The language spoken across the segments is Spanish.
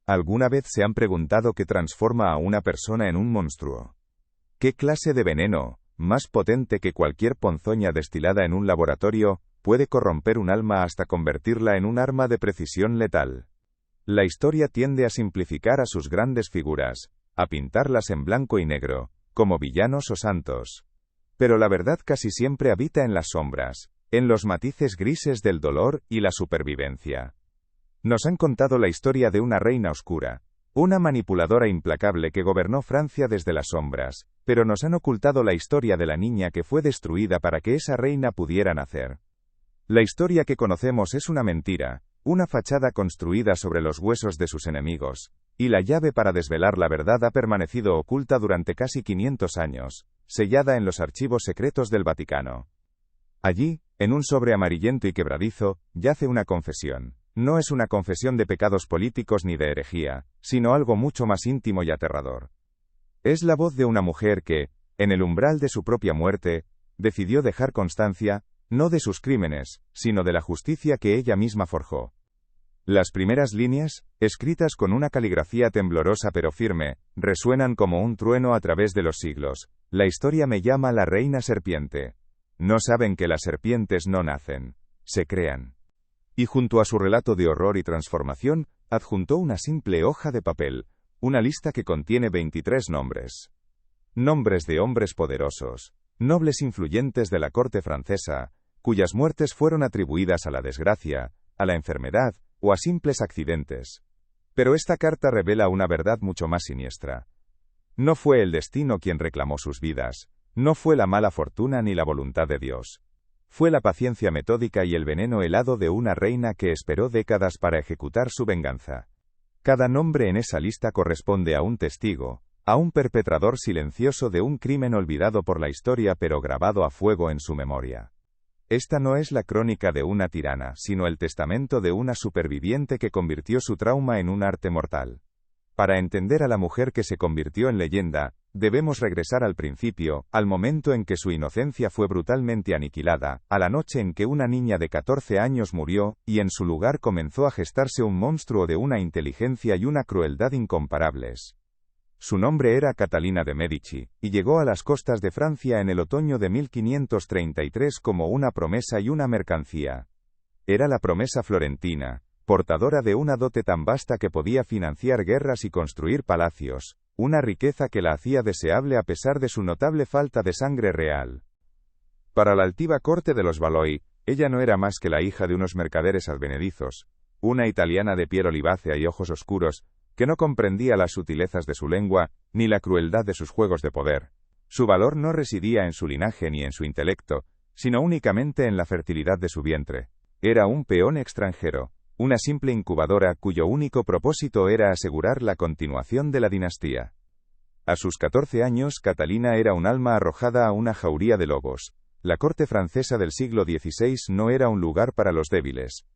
¿Alguna vez se han preguntado qué transforma a una persona en un monstruo? ¿Qué clase de veneno, más potente que cualquier ponzoña destilada en un laboratorio, puede corromper un alma hasta convertirla en un arma de precisión letal? La historia tiende a simplificar a sus grandes figuras, a pintarlas en blanco y negro, como villanos o santos. Pero la verdad casi siempre habita en las sombras, en los matices grises del dolor y la supervivencia. Nos han contado la historia de una reina oscura, una manipuladora implacable que gobernó Francia desde las sombras, pero nos han ocultado la historia de la niña que fue destruida para que esa reina pudiera nacer. La historia que conocemos es una mentira, una fachada construida sobre los huesos de sus enemigos, y la llave para desvelar la verdad ha permanecido oculta durante casi 500 años, sellada en los archivos secretos del Vaticano. Allí, en un sobre amarillento y quebradizo, yace una confesión. No es una confesión de pecados políticos ni de herejía, sino algo mucho más íntimo y aterrador. Es la voz de una mujer que, en el umbral de su propia muerte, decidió dejar constancia, no de sus crímenes, sino de la justicia que ella misma forjó. Las primeras líneas, escritas con una caligrafía temblorosa pero firme, resuenan como un trueno a través de los siglos. La historia me llama la reina serpiente. No saben que las serpientes no nacen, se crean. Y junto a su relato de horror y transformación, adjuntó una simple hoja de papel, una lista que contiene 23 nombres. Nombres de hombres poderosos, nobles influyentes de la corte francesa, cuyas muertes fueron atribuidas a la desgracia, a la enfermedad, o a simples accidentes. Pero esta carta revela una verdad mucho más siniestra. No fue el destino quien reclamó sus vidas, no fue la mala fortuna ni la voluntad de Dios. Fue la paciencia metódica y el veneno helado de una reina que esperó décadas para ejecutar su venganza. Cada nombre en esa lista corresponde a un testigo, a un perpetrador silencioso de un crimen olvidado por la historia pero grabado a fuego en su memoria. Esta no es la crónica de una tirana, sino el testamento de una superviviente que convirtió su trauma en un arte mortal. Para entender a la mujer que se convirtió en leyenda, debemos regresar al principio, al momento en que su inocencia fue brutalmente aniquilada, a la noche en que una niña de 14 años murió, y en su lugar comenzó a gestarse un monstruo de una inteligencia y una crueldad incomparables. Su nombre era Catalina de Medici, y llegó a las costas de Francia en el otoño de 1533 como una promesa y una mercancía. Era la promesa florentina, portadora de una dote tan vasta que podía financiar guerras y construir palacios, una riqueza que la hacía deseable a pesar de su notable falta de sangre real. Para la altiva corte de los Valois, ella no era más que la hija de unos mercaderes advenedizos, una italiana de piel olivácea y ojos oscuros, que no comprendía las sutilezas de su lengua, ni la crueldad de sus juegos de poder. Su valor no residía en su linaje ni en su intelecto, sino únicamente en la fertilidad de su vientre. Era un peón extranjero, una simple incubadora cuyo único propósito era asegurar la continuación de la dinastía. A sus 14 años, Catalina era un alma arrojada a una jauría de lobos. La corte francesa del siglo XVI no era un lugar para los débiles.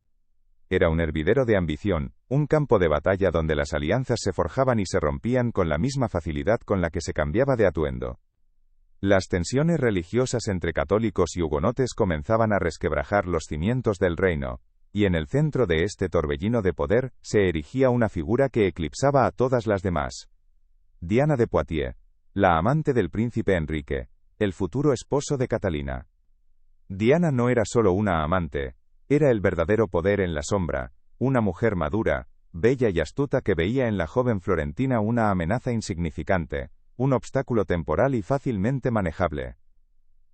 Era un hervidero de ambición, un campo de batalla donde las alianzas se forjaban y se rompían con la misma facilidad con la que se cambiaba de atuendo. Las tensiones religiosas entre católicos y hugonotes comenzaban a resquebrajar los cimientos del reino, y en el centro de este torbellino de poder, se erigía una figura que eclipsaba a todas las demás. Diana de Poitiers, la amante del príncipe Enrique, el futuro esposo de Catalina. Diana no era solo una amante, era el verdadero poder en la sombra, una mujer madura, bella y astuta que veía en la joven florentina una amenaza insignificante, un obstáculo temporal y fácilmente manejable.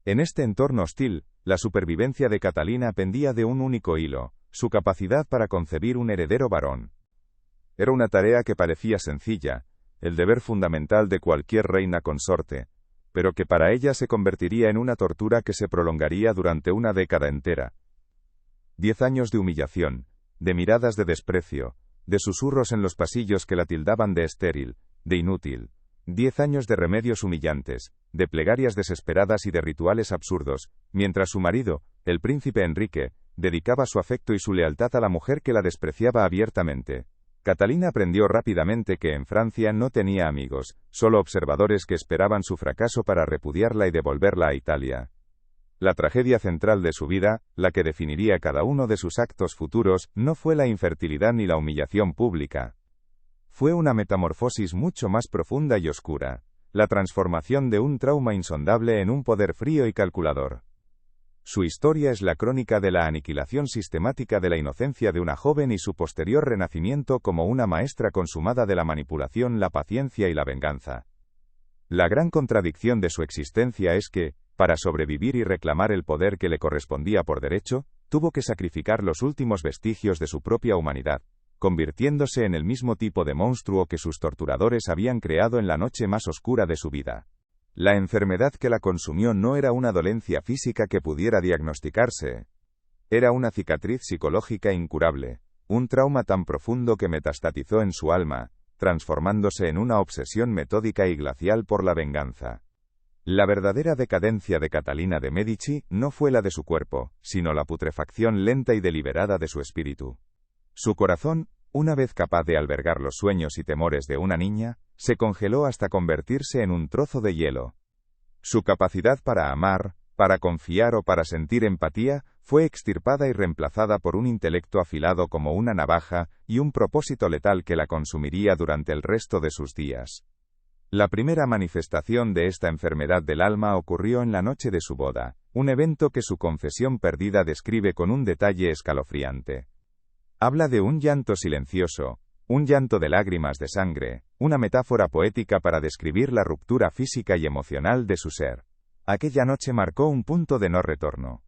En este entorno hostil, la supervivencia de Catalina pendía de un único hilo, su capacidad para concebir un heredero varón. Era una tarea que parecía sencilla, el deber fundamental de cualquier reina consorte, pero que para ella se convertiría en una tortura que se prolongaría durante una década entera. 10 años de humillación, de miradas de desprecio, de susurros en los pasillos que la tildaban de estéril, de inútil. 10 años de remedios humillantes, de plegarias desesperadas y de rituales absurdos, mientras su marido, el príncipe Enrique, dedicaba su afecto y su lealtad a la mujer que la despreciaba abiertamente. Catalina aprendió rápidamente que en Francia no tenía amigos, solo observadores que esperaban su fracaso para repudiarla y devolverla a Italia. La tragedia central de su vida, la que definiría cada uno de sus actos futuros, no fue la infertilidad ni la humillación pública. fue una metamorfosis mucho más profunda y oscura, la transformación de un trauma insondable en un poder frío y calculador. Su historia es la crónica de la aniquilación sistemática de la inocencia de una joven y su posterior renacimiento como una maestra consumada de la manipulación, la paciencia y la venganza. La gran contradicción de su existencia es que, para sobrevivir y reclamar el poder que le correspondía por derecho, tuvo que sacrificar los últimos vestigios de su propia humanidad, convirtiéndose en el mismo tipo de monstruo que sus torturadores habían creado en la noche más oscura de su vida. La enfermedad que la consumió no era una dolencia física que pudiera diagnosticarse. Era una cicatriz psicológica incurable, un trauma tan profundo que metastatizó en su alma, transformándose en una obsesión metódica y glacial por la venganza. La verdadera decadencia de Catalina de Medici no fue la de su cuerpo, sino la putrefacción lenta y deliberada de su espíritu. Su corazón, una vez capaz de albergar los sueños y temores de una niña, se congeló hasta convertirse en un trozo de hielo. Su capacidad para amar, para confiar o para sentir empatía, fue extirpada y reemplazada por un intelecto afilado como una navaja y un propósito letal que la consumiría durante el resto de sus días. La primera manifestación de esta enfermedad del alma ocurrió en la noche de su boda, un evento que su confesión perdida describe con un detalle escalofriante. Habla de un llanto silencioso, un llanto de lágrimas de sangre, una metáfora poética para describir la ruptura física y emocional de su ser. Aquella noche marcó un punto de no retorno.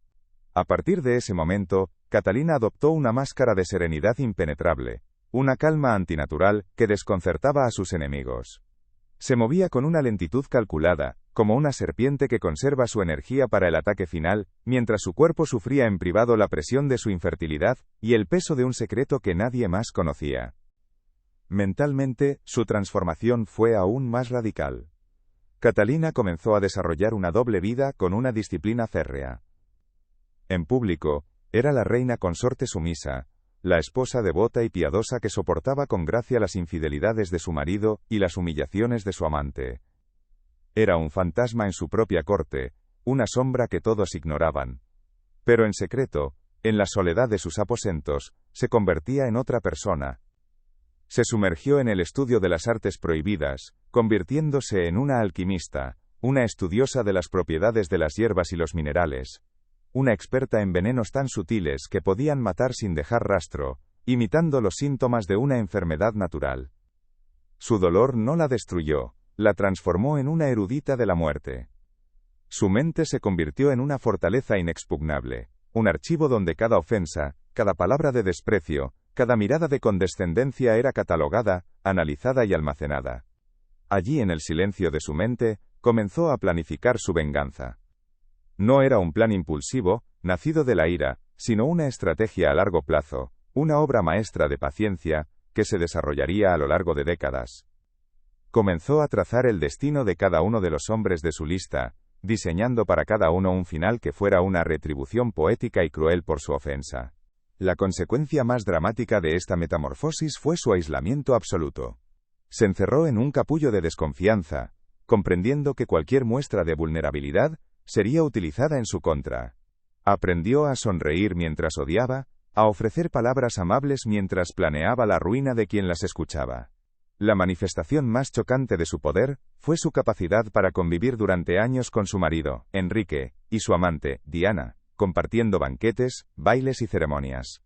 A partir de ese momento, Catalina adoptó una máscara de serenidad impenetrable, una calma antinatural que desconcertaba a sus enemigos. Se movía con una lentitud calculada, como una serpiente que conserva su energía para el ataque final, mientras su cuerpo sufría en privado la presión de su infertilidad y el peso de un secreto que nadie más conocía. Mentalmente, su transformación fue aún más radical. Catalina comenzó a desarrollar una doble vida con una disciplina férrea. En público, era la reina consorte sumisa, la esposa devota y piadosa que soportaba con gracia las infidelidades de su marido y las humillaciones de su amante. Era un fantasma en su propia corte, una sombra que todos ignoraban. Pero en secreto, en la soledad de sus aposentos, se convertía en otra persona. Se sumergió en el estudio de las artes prohibidas, convirtiéndose en una alquimista, una estudiosa de las propiedades de las hierbas y los minerales, una experta en venenos tan sutiles que podían matar sin dejar rastro, imitando los síntomas de una enfermedad natural. Su dolor no la destruyó, la transformó en una erudita de la muerte. Su mente se convirtió en una fortaleza inexpugnable, un archivo donde cada ofensa, cada palabra de desprecio, cada mirada de condescendencia era catalogada, analizada y almacenada. Allí en el silencio de su mente, comenzó a planificar su venganza. No era un plan impulsivo, nacido de la ira, sino una estrategia a largo plazo, una obra maestra de paciencia, que se desarrollaría a lo largo de décadas. Comenzó a trazar el destino de cada uno de los hombres de su lista, diseñando para cada uno un final que fuera una retribución poética y cruel por su ofensa. La consecuencia más dramática de esta metamorfosis fue su aislamiento absoluto. Se encerró en un capullo de desconfianza, comprendiendo que cualquier muestra de vulnerabilidad sería utilizada en su contra. Aprendió a sonreír mientras odiaba, a ofrecer palabras amables mientras planeaba la ruina de quien las escuchaba. La manifestación más chocante de su poder fue su capacidad para convivir durante años con su marido, Enrique, y su amante, Diana, compartiendo banquetes, bailes y ceremonias.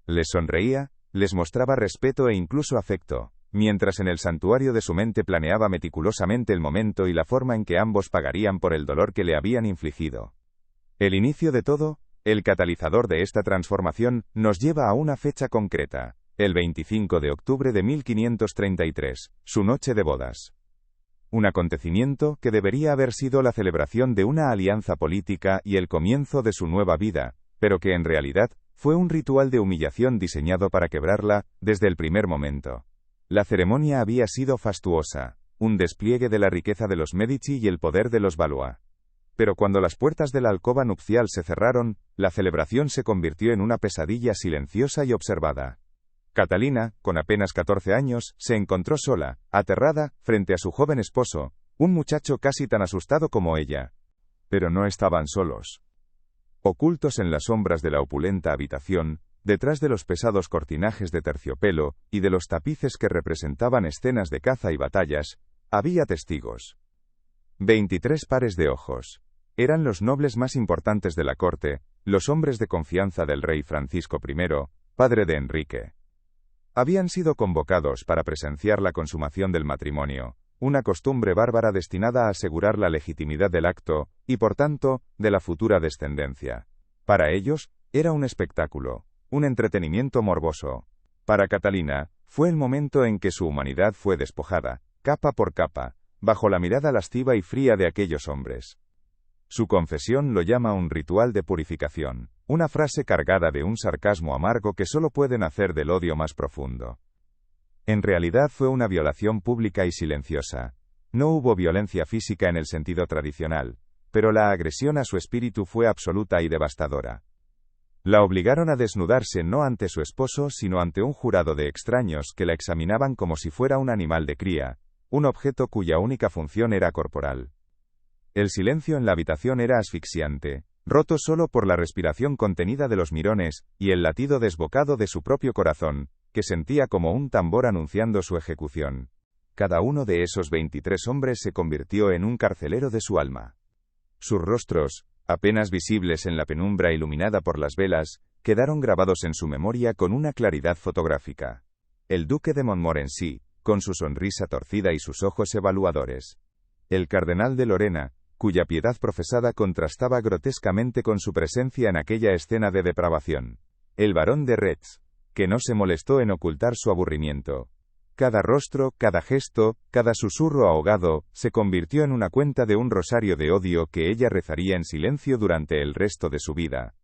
Les sonreía, les mostraba respeto e incluso afecto, mientras en el santuario de su mente planeaba meticulosamente el momento y la forma en que ambos pagarían por el dolor que le habían infligido. El inicio de todo, el catalizador de esta transformación, nos lleva a una fecha concreta, el 25 de octubre de 1533, su noche de bodas. Un acontecimiento que debería haber sido la celebración de una alianza política y el comienzo de su nueva vida, pero que en realidad fue un ritual de humillación diseñado para quebrarla desde el primer momento. La ceremonia había sido fastuosa, un despliegue de la riqueza de los Medici y el poder de los Valois. Pero cuando las puertas de la alcoba nupcial se cerraron, la celebración se convirtió en una pesadilla silenciosa y observada. Catalina, con apenas 14 años, se encontró sola, aterrada, frente a su joven esposo, un muchacho casi tan asustado como ella. Pero no estaban solos. Ocultos en las sombras de la opulenta habitación, detrás de los pesados cortinajes de terciopelo, y de los tapices que representaban escenas de caza y batallas, había testigos. 23 pares de ojos. Eran los nobles más importantes de la corte, los hombres de confianza del rey Francisco I, padre de Enrique. Habían sido convocados para presenciar la consumación del matrimonio, una costumbre bárbara destinada a asegurar la legitimidad del acto, y por tanto, de la futura descendencia. Para ellos, era un espectáculo, un entretenimiento morboso. Para Catalina, fue el momento en que su humanidad fue despojada, capa por capa, bajo la mirada lasciva y fría de aquellos hombres. Su confesión lo llama un ritual de purificación, una frase cargada de un sarcasmo amargo que solo puede nacer del odio más profundo. En realidad fue una violación pública y silenciosa. No hubo violencia física en el sentido tradicional, pero la agresión a su espíritu fue absoluta y devastadora. La obligaron a desnudarse no ante su esposo sino ante un jurado de extraños que la examinaban como si fuera un animal de cría, un objeto cuya única función era corporal. El silencio en la habitación era asfixiante, roto solo por la respiración contenida de los mirones, y el latido desbocado de su propio corazón, que sentía como un tambor anunciando su ejecución. Cada uno de esos 23 hombres se convirtió en un carcelero de su alma. Sus rostros, apenas visibles en la penumbra iluminada por las velas, quedaron grabados en su memoria con una claridad fotográfica. El duque de Montmorency, con su sonrisa torcida y sus ojos evaluadores. El cardenal de Lorena, cuya piedad profesada contrastaba grotescamente con su presencia en aquella escena de depravación. El barón de Retz, que no se molestó en ocultar su aburrimiento. Cada rostro, cada gesto, cada susurro ahogado, se convirtió en una cuenta de un rosario de odio que ella rezaría en silencio durante el resto de su vida.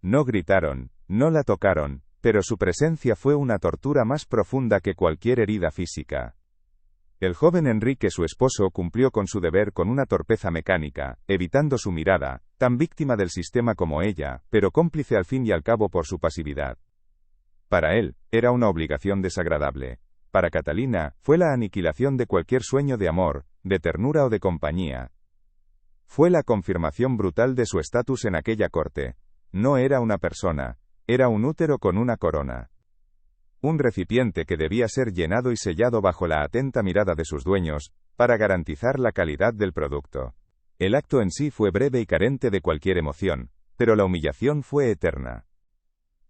No gritaron, no la tocaron, pero su presencia fue una tortura más profunda que cualquier herida física. El joven Enrique, su esposo, cumplió con su deber con una torpeza mecánica, evitando su mirada, tan víctima del sistema como ella, pero cómplice al fin y al cabo por su pasividad. Para él, era una obligación desagradable. Para Catalina, fue la aniquilación de cualquier sueño de amor, de ternura o de compañía. Fue la confirmación brutal de su estatus en aquella corte. No era una persona, era un útero con una corona. Un recipiente que debía ser llenado y sellado bajo la atenta mirada de sus dueños, para garantizar la calidad del producto. El acto en sí fue breve y carente de cualquier emoción, pero la humillación fue eterna.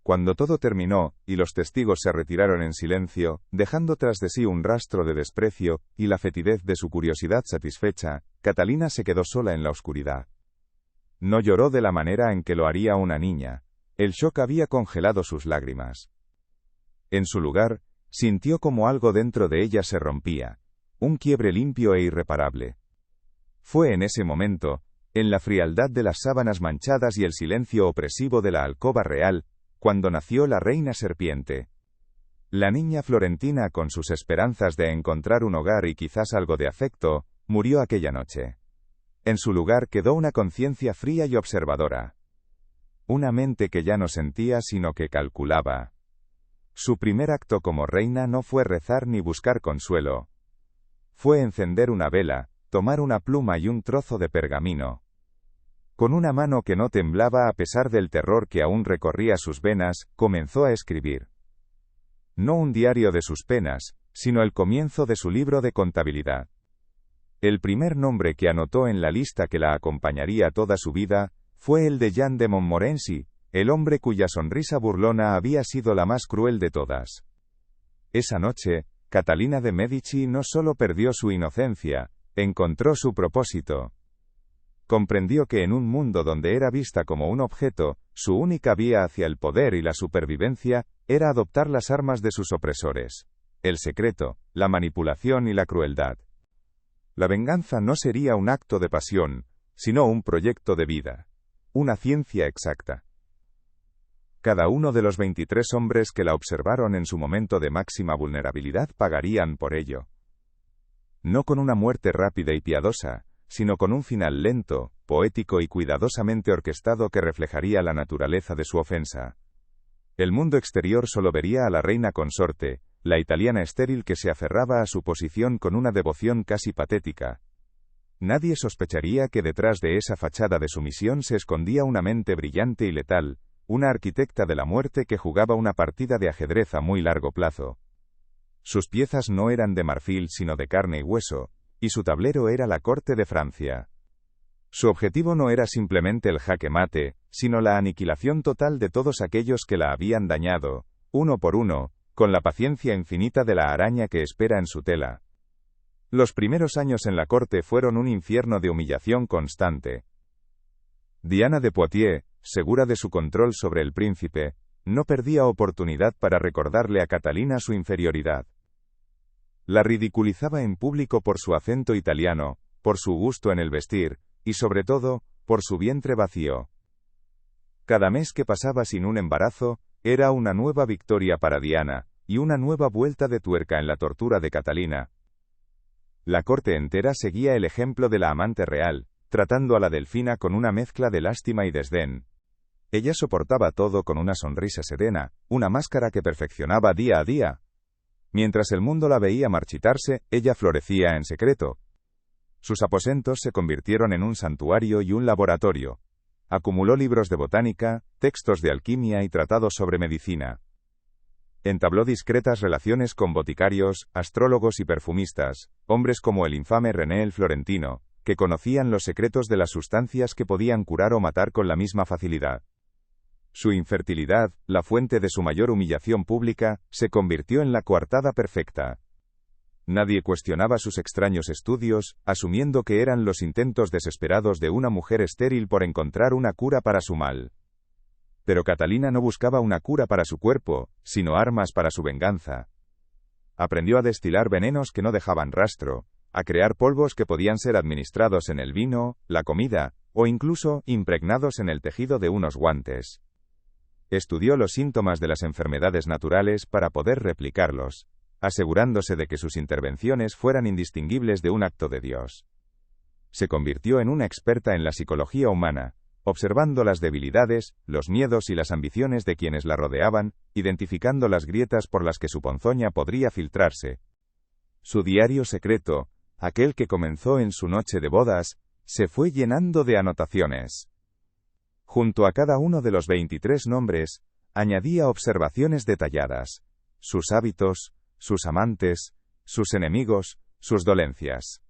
Cuando todo terminó, y los testigos se retiraron en silencio, dejando tras de sí un rastro de desprecio, y la fetidez de su curiosidad satisfecha, Catalina se quedó sola en la oscuridad. No lloró de la manera en que lo haría una niña. El shock había congelado sus lágrimas. En su lugar, sintió como algo dentro de ella se rompía, un quiebre limpio e irreparable. Fue en ese momento, en la frialdad de las sábanas manchadas y el silencio opresivo de la alcoba real, cuando nació la reina serpiente. La niña florentina, con sus esperanzas de encontrar un hogar y quizás algo de afecto, murió aquella noche. En su lugar quedó una conciencia fría y observadora. Una mente que ya no sentía sino que calculaba. Su primer acto como reina no fue rezar ni buscar consuelo. Fue encender una vela, tomar una pluma y un trozo de pergamino. Con una mano que no temblaba a pesar del terror que aún recorría sus venas, comenzó a escribir. No un diario de sus penas, sino el comienzo de su libro de contabilidad. El primer nombre que anotó en la lista que la acompañaría toda su vida, fue el de Jean de Montmorency, el hombre cuya sonrisa burlona había sido la más cruel de todas. Esa noche, Catalina de Medici no solo perdió su inocencia, encontró su propósito. Comprendió que en un mundo donde era vista como un objeto, su única vía hacia el poder y la supervivencia, era adoptar las armas de sus opresores. El secreto, la manipulación y la crueldad. La venganza no sería un acto de pasión, sino un proyecto de vida. Una ciencia exacta. Cada uno de los 23 hombres que la observaron en su momento de máxima vulnerabilidad pagarían por ello. No con una muerte rápida y piadosa, sino con un final lento, poético y cuidadosamente orquestado que reflejaría la naturaleza de su ofensa. El mundo exterior solo vería a la reina consorte, la italiana estéril que se aferraba a su posición con una devoción casi patética. Nadie sospecharía que detrás de esa fachada de sumisión se escondía una mente brillante y letal, una arquitecta de la muerte que jugaba una partida de ajedrez a muy largo plazo. Sus piezas no eran de marfil sino de carne y hueso, y su tablero era la corte de Francia. Su objetivo no era simplemente el jaque mate, sino la aniquilación total de todos aquellos que la habían dañado, uno por uno, con la paciencia infinita de la araña que espera en su tela. Los primeros años en la corte fueron un infierno de humillación constante. Diana de Poitiers, segura de su control sobre el príncipe, no perdía oportunidad para recordarle a Catalina su inferioridad. La ridiculizaba en público por su acento italiano, por su gusto en el vestir, y sobre todo, por su vientre vacío. Cada mes que pasaba sin un embarazo, era una nueva victoria para Diana, y una nueva vuelta de tuerca en la tortura de Catalina. La corte entera seguía el ejemplo de la amante real, tratando a la delfina con una mezcla de lástima y desdén. Ella soportaba todo con una sonrisa serena, una máscara que perfeccionaba día a día. Mientras el mundo la veía marchitarse, ella florecía en secreto. Sus aposentos se convirtieron en un santuario y un laboratorio. Acumuló libros de botánica, textos de alquimia y tratados sobre medicina. Entabló discretas relaciones con boticarios, astrólogos y perfumistas, hombres como el infame René el Florentino, que conocían los secretos de las sustancias que podían curar o matar con la misma facilidad. Su infertilidad, la fuente de su mayor humillación pública, se convirtió en la coartada perfecta. Nadie cuestionaba sus extraños estudios, asumiendo que eran los intentos desesperados de una mujer estéril por encontrar una cura para su mal. Pero Catalina no buscaba una cura para su cuerpo, sino armas para su venganza. Aprendió a destilar venenos que no dejaban rastro, a crear polvos que podían ser administrados en el vino, la comida, o incluso impregnados en el tejido de unos guantes. Estudió los síntomas de las enfermedades naturales para poder replicarlos, asegurándose de que sus intervenciones fueran indistinguibles de un acto de Dios. Se convirtió en una experta en la psicología humana, observando las debilidades, los miedos y las ambiciones de quienes la rodeaban, identificando las grietas por las que su ponzoña podría filtrarse. Su diario secreto, aquel que comenzó en su noche de bodas, se fue llenando de anotaciones. Junto a cada uno de los 23 nombres, añadía observaciones detalladas: sus hábitos, sus amantes, sus enemigos, sus dolencias.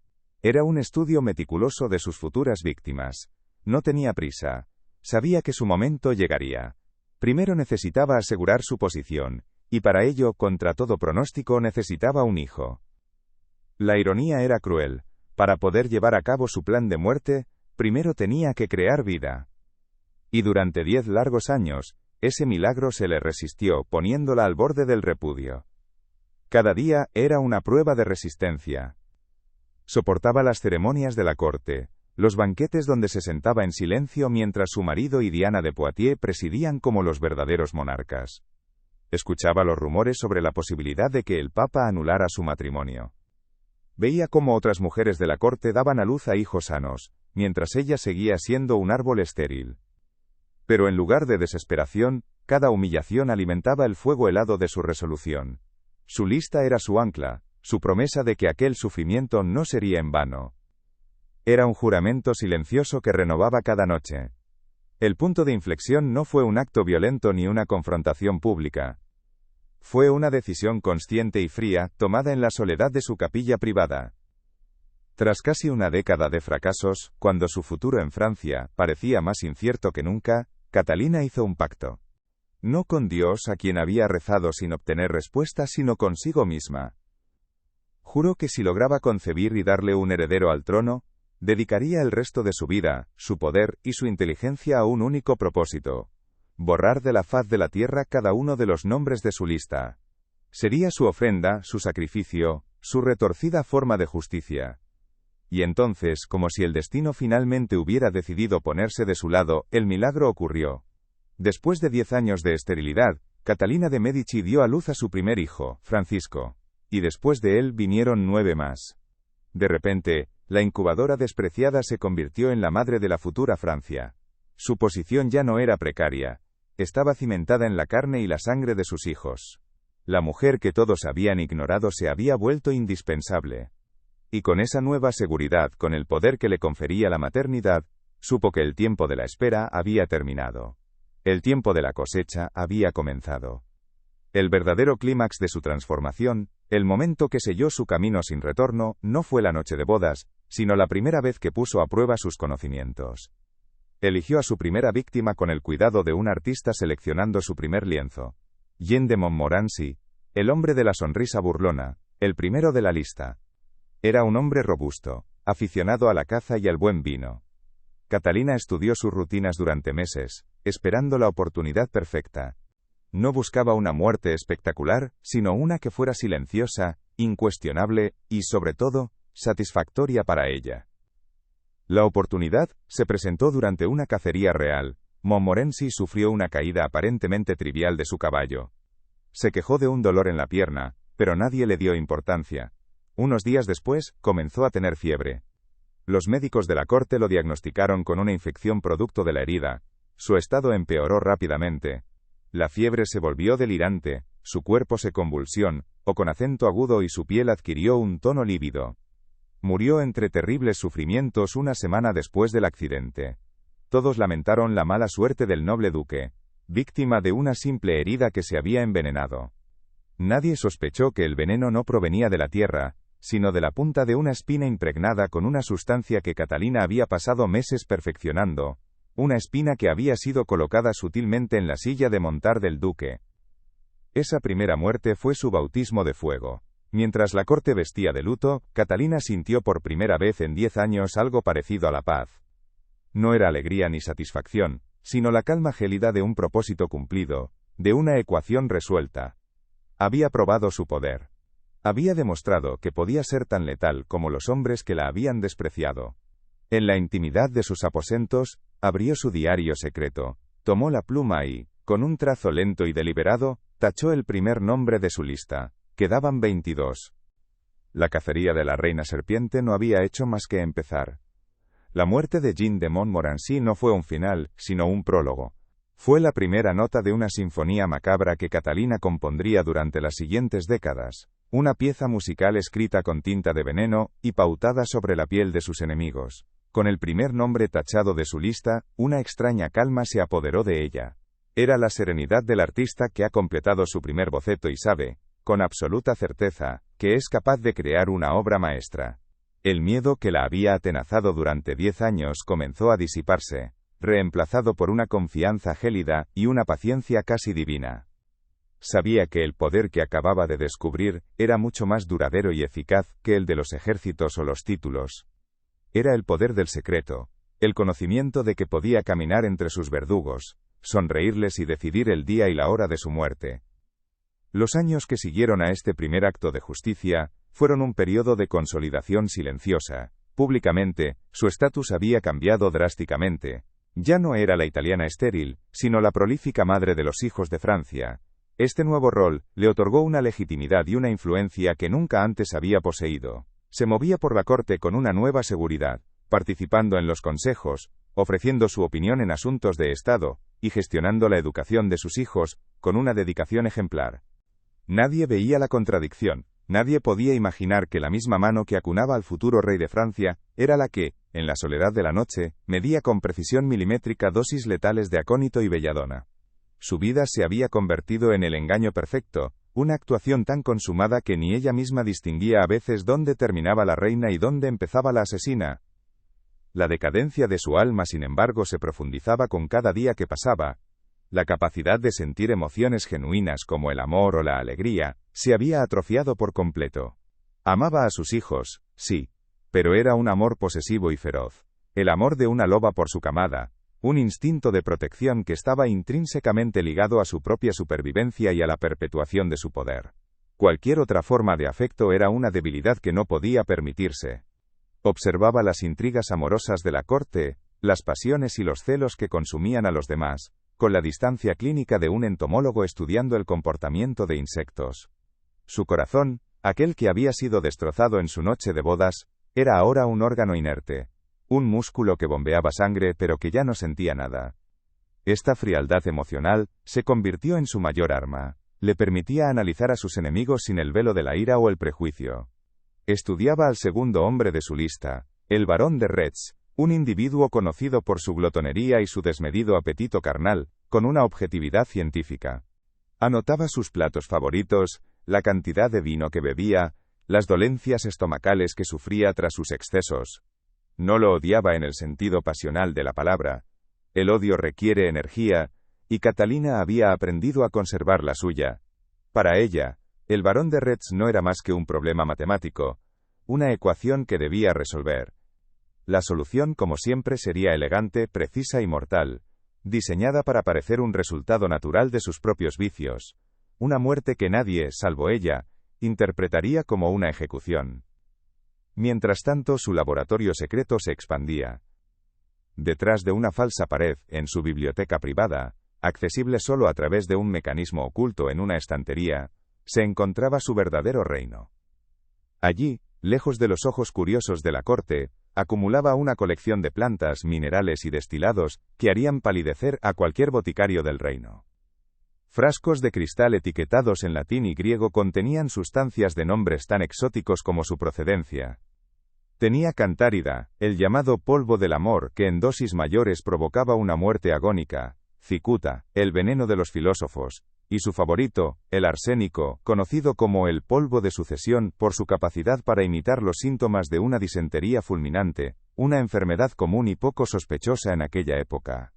Era un estudio meticuloso de sus futuras víctimas. No tenía prisa. Sabía que su momento llegaría. Primero necesitaba asegurar su posición, y para ello, contra todo pronóstico, necesitaba un hijo. La ironía era cruel. Para poder llevar a cabo su plan de muerte, primero tenía que crear vida. Y durante 10 largos años, ese milagro se le resistió, poniéndola al borde del repudio. Cada día era una prueba de resistencia. Soportaba las ceremonias de la corte, los banquetes donde se sentaba en silencio mientras su marido y Diana de Poitiers presidían como los verdaderos monarcas. Escuchaba los rumores sobre la posibilidad de que el Papa anulara su matrimonio. Veía cómo otras mujeres de la corte daban a luz a hijos sanos, mientras ella seguía siendo un árbol estéril. Pero en lugar de desesperación, cada humillación alimentaba el fuego helado de su resolución. Su lista era su ancla, su promesa de que aquel sufrimiento no sería en vano. Era un juramento silencioso que renovaba cada noche. El punto de inflexión no fue un acto violento ni una confrontación pública. Fue una decisión consciente y fría, tomada en la soledad de su capilla privada. Tras casi una década de fracasos, cuando su futuro en Francia parecía más incierto que nunca, Catalina hizo un pacto. No con Dios, a quien había rezado sin obtener respuesta, sino consigo misma. Juró que si lograba concebir y darle un heredero al trono, dedicaría el resto de su vida, su poder y su inteligencia a un único propósito: borrar de la faz de la tierra cada uno de los nombres de su lista. Sería su ofrenda, su sacrificio, su retorcida forma de justicia. Y entonces, como si el destino finalmente hubiera decidido ponerse de su lado, el milagro ocurrió. Después de 10 años de esterilidad, Catalina de Medici dio a luz a su primer hijo, Francisco. Y después de él vinieron 9 más. De repente, la incubadora despreciada se convirtió en la madre de la futura Francia. Su posición ya no era precaria. Estaba cimentada en la carne y la sangre de sus hijos. La mujer que todos habían ignorado se había vuelto indispensable. Y con esa nueva seguridad, con el poder que le confería la maternidad, supo que el tiempo de la espera había terminado. El tiempo de la cosecha había comenzado. El verdadero clímax de su transformación, el momento que selló su camino sin retorno, no fue la noche de bodas, sino la primera vez que puso a prueba sus conocimientos. Eligió a su primera víctima con el cuidado de un artista seleccionando su primer lienzo. Jean de Montmorency, el hombre de la sonrisa burlona, el primero de la lista. Era un hombre robusto, aficionado a la caza y al buen vino. Catalina estudió sus rutinas durante meses, esperando la oportunidad perfecta. No buscaba una muerte espectacular, sino una que fuera silenciosa, incuestionable, y sobre todo, satisfactoria para ella. La oportunidad se presentó durante una cacería real. Montmorency sufrió una caída aparentemente trivial de su caballo. Se quejó de un dolor en la pierna, pero nadie le dio importancia. Unos días después, comenzó a tener fiebre. Los médicos de la corte lo diagnosticaron con una infección producto de la herida. Su estado empeoró rápidamente. La fiebre se volvió delirante, su cuerpo se convulsionó, con acento agudo y su piel adquirió un tono lívido. Murió entre terribles sufrimientos una semana después del accidente. Todos lamentaron la mala suerte del noble duque, víctima de una simple herida que se había envenenado. Nadie sospechó que el veneno no provenía de la tierra, sino de la punta de una espina impregnada con una sustancia que Catalina había pasado meses perfeccionando, una espina que había sido colocada sutilmente en la silla de montar del duque. Esa primera muerte fue su bautismo de fuego. Mientras la corte vestía de luto, Catalina sintió por primera vez en 10 años algo parecido a la paz. No era alegría ni satisfacción, sino la calma gélida de un propósito cumplido, de una ecuación resuelta. Había probado su poder. Había demostrado que podía ser tan letal como los hombres que la habían despreciado. En la intimidad de sus aposentos, abrió su diario secreto, tomó la pluma y, con un trazo lento y deliberado, tachó el primer nombre de su lista. Quedaban 22. La cacería de la reina serpiente no había hecho más que empezar. La muerte de Jean de Montmorency no fue un final, sino un prólogo. Fue la primera nota de una sinfonía macabra que Catalina compondría durante las siguientes décadas. Una pieza musical escrita con tinta de veneno, y pautada sobre la piel de sus enemigos. Con el primer nombre tachado de su lista, una extraña calma se apoderó de ella. Era la serenidad del artista que ha completado su primer boceto y sabe, con absoluta certeza, que es capaz de crear una obra maestra. El miedo que la había atenazado durante 10 años comenzó a disiparse, reemplazado por una confianza gélida y una paciencia casi divina. Sabía que el poder que acababa de descubrir era mucho más duradero y eficaz que el de los ejércitos o los títulos. Era el poder del secreto, el conocimiento de que podía caminar entre sus verdugos, sonreírles y decidir el día y la hora de su muerte. Los años que siguieron a este primer acto de justicia fueron un periodo de consolidación silenciosa. Públicamente, su estatus había cambiado drásticamente. Ya no era la italiana estéril, sino la prolífica madre de los hijos de Francia. Este nuevo rol le otorgó una legitimidad y una influencia que nunca antes había poseído. Se movía por la corte con una nueva seguridad, participando en los consejos, ofreciendo su opinión en asuntos de Estado, y gestionando la educación de sus hijos, con una dedicación ejemplar. Nadie veía la contradicción, nadie podía imaginar que la misma mano que acunaba al futuro rey de Francia, era la que, en la soledad de la noche, medía con precisión milimétrica dosis letales de acónito y belladona. Su vida se había convertido en el engaño perfecto, una actuación tan consumada que ni ella misma distinguía a veces dónde terminaba la reina y dónde empezaba la asesina. La decadencia de su alma, sin embargo, se profundizaba con cada día que pasaba. La capacidad de sentir emociones genuinas como el amor o la alegría, se había atrofiado por completo. Amaba a sus hijos, sí, pero era un amor posesivo y feroz. El amor de una loba por su camada, un instinto de protección que estaba intrínsecamente ligado a su propia supervivencia y a la perpetuación de su poder. Cualquier otra forma de afecto era una debilidad que no podía permitirse. Observaba las intrigas amorosas de la corte, las pasiones y los celos que consumían a los demás, con la distancia clínica de un entomólogo estudiando el comportamiento de insectos. Su corazón, aquel que había sido destrozado en su noche de bodas, era ahora un órgano inerte, un músculo que bombeaba sangre pero que ya no sentía nada. Esta frialdad emocional se convirtió en su mayor arma. Le permitía analizar a sus enemigos sin el velo de la ira o el prejuicio. Estudiaba al segundo hombre de su lista, el barón de Retz, Un individuo conocido por su glotonería y su desmedido apetito carnal, con una objetividad científica. Anotaba sus platos favoritos, la cantidad de vino que bebía, las dolencias estomacales que sufría tras sus excesos. No lo odiaba en el sentido pasional de la palabra. El odio requiere energía, y Catalina había aprendido a conservar la suya. Para ella, el barón de Retz no era más que un problema matemático, una ecuación que debía resolver. La solución, como siempre, sería elegante, precisa y mortal, diseñada para parecer un resultado natural de sus propios vicios, una muerte que nadie, salvo ella, interpretaría como una ejecución. Mientras tanto, su laboratorio secreto se expandía. Detrás de una falsa pared, en su biblioteca privada, accesible solo a través de un mecanismo oculto en una estantería, se encontraba su verdadero reino. Allí, lejos de los ojos curiosos de la corte, acumulaba una colección de plantas, minerales y destilados que harían palidecer a cualquier boticario del reino. Frascos de cristal etiquetados en latín y griego contenían sustancias de nombres tan exóticos como su procedencia. Tenía cantárida, el llamado polvo del amor, que en dosis mayores provocaba una muerte agónica, cicuta, el veneno de los filósofos, y su favorito, el arsénico, conocido como el polvo de sucesión por su capacidad para imitar los síntomas de una disentería fulminante, una enfermedad común y poco sospechosa en aquella época.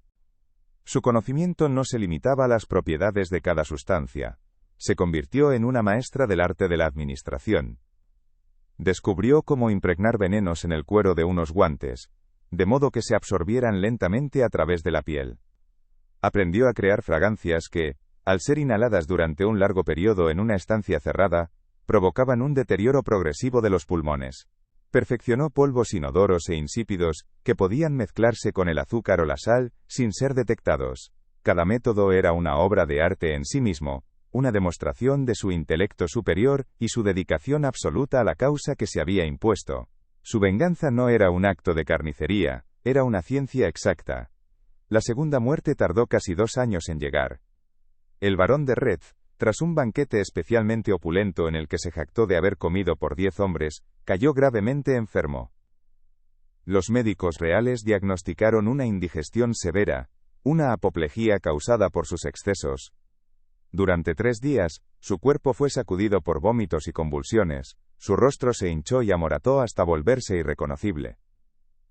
Su conocimiento no se limitaba a las propiedades de cada sustancia. Se convirtió en una maestra del arte de la administración. Descubrió cómo impregnar venenos en el cuero de unos guantes, de modo que se absorbieran lentamente a través de la piel. Aprendió a crear fragancias que, al ser inhaladas durante un largo periodo en una estancia cerrada, provocaban un deterioro progresivo de los pulmones. Perfeccionó polvos inodoros e insípidos, que podían mezclarse con el azúcar o la sal, sin ser detectados. Cada método era una obra de arte en sí mismo, una demostración de su intelecto superior y su dedicación absoluta a la causa que se había impuesto. Su venganza no era un acto de carnicería, era una ciencia exacta. La segunda muerte tardó casi 2 años en llegar. El barón de Retz, tras un banquete especialmente opulento en el que se jactó de haber comido por 10 hombres, cayó gravemente enfermo. Los médicos reales diagnosticaron una indigestión severa, una apoplejía causada por sus excesos. Durante 3 días, su cuerpo fue sacudido por vómitos y convulsiones, su rostro se hinchó y amorató hasta volverse irreconocible.